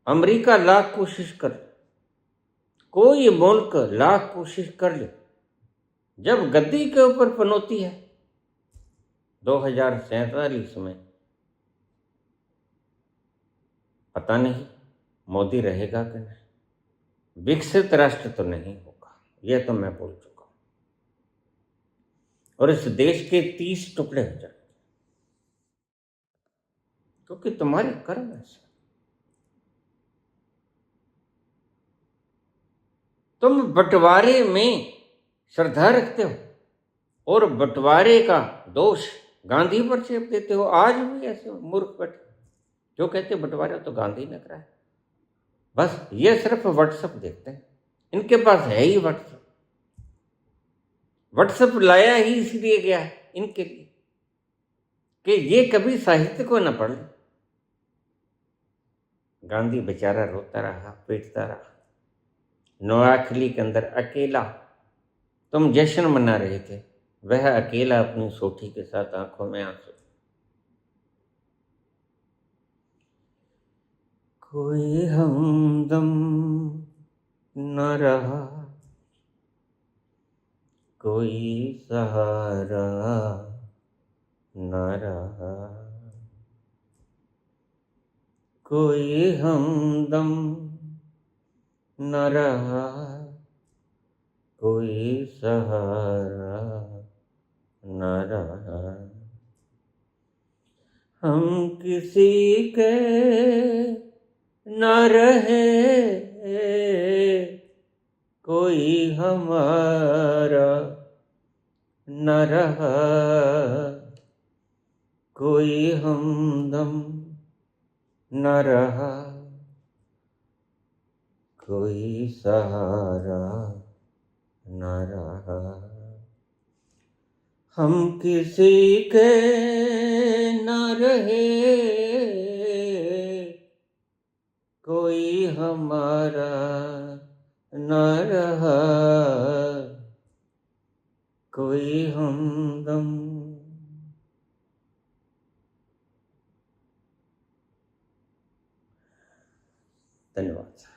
अमेरिका लाख कोशिश कर लो, कोई मुल्क लाख कोशिश कर ले, जब गद्दी के ऊपर पनौती है 2047 में, पता नहीं मोदी रहेगा कि नहीं, विकसित राष्ट्र तो नहीं होगा, यह तो मैं बोल चुका हूं। और इस देश के 30 टुकड़े हो जाएंगे, क्योंकि तुम्हारे कर्म ऐसे। तुम बंटवारे में श्रद्धा रखते हो और बंटवारे का दोष गांधी पर चेप देते हो। आज भी ऐसे मूर्ख बैठे जो कहते बंटवारा तो गांधी ने कराया। बस ये सिर्फ व्हाट्सएप देखते हैं, इनके पास है ही व्हाट्सएप। व्हाट्सएप लाया ही इसलिए गया है इनके लिए कि ये कभी साहित्य को न पढ़ ले। गांधी बेचारा रोता रहा, पीटता रहा, नोआखली के अंदर अकेला। तुम जश्न मना रहे थे, वह अकेला अपनी सोटी के साथ आंखों में आंसू। कोई हमदम न रहा, कोई सहारा न रहा, कोई हमदम न रहा, कोई सहारा न रहा। हम किसी के न रहे, कोई हमारा न रहा, कोई हमदम न रहा, कोई सहारा न रहा। हम किसी के न रहे, कोई हमारा न रहा, कोई हमदम। धन्यवाद।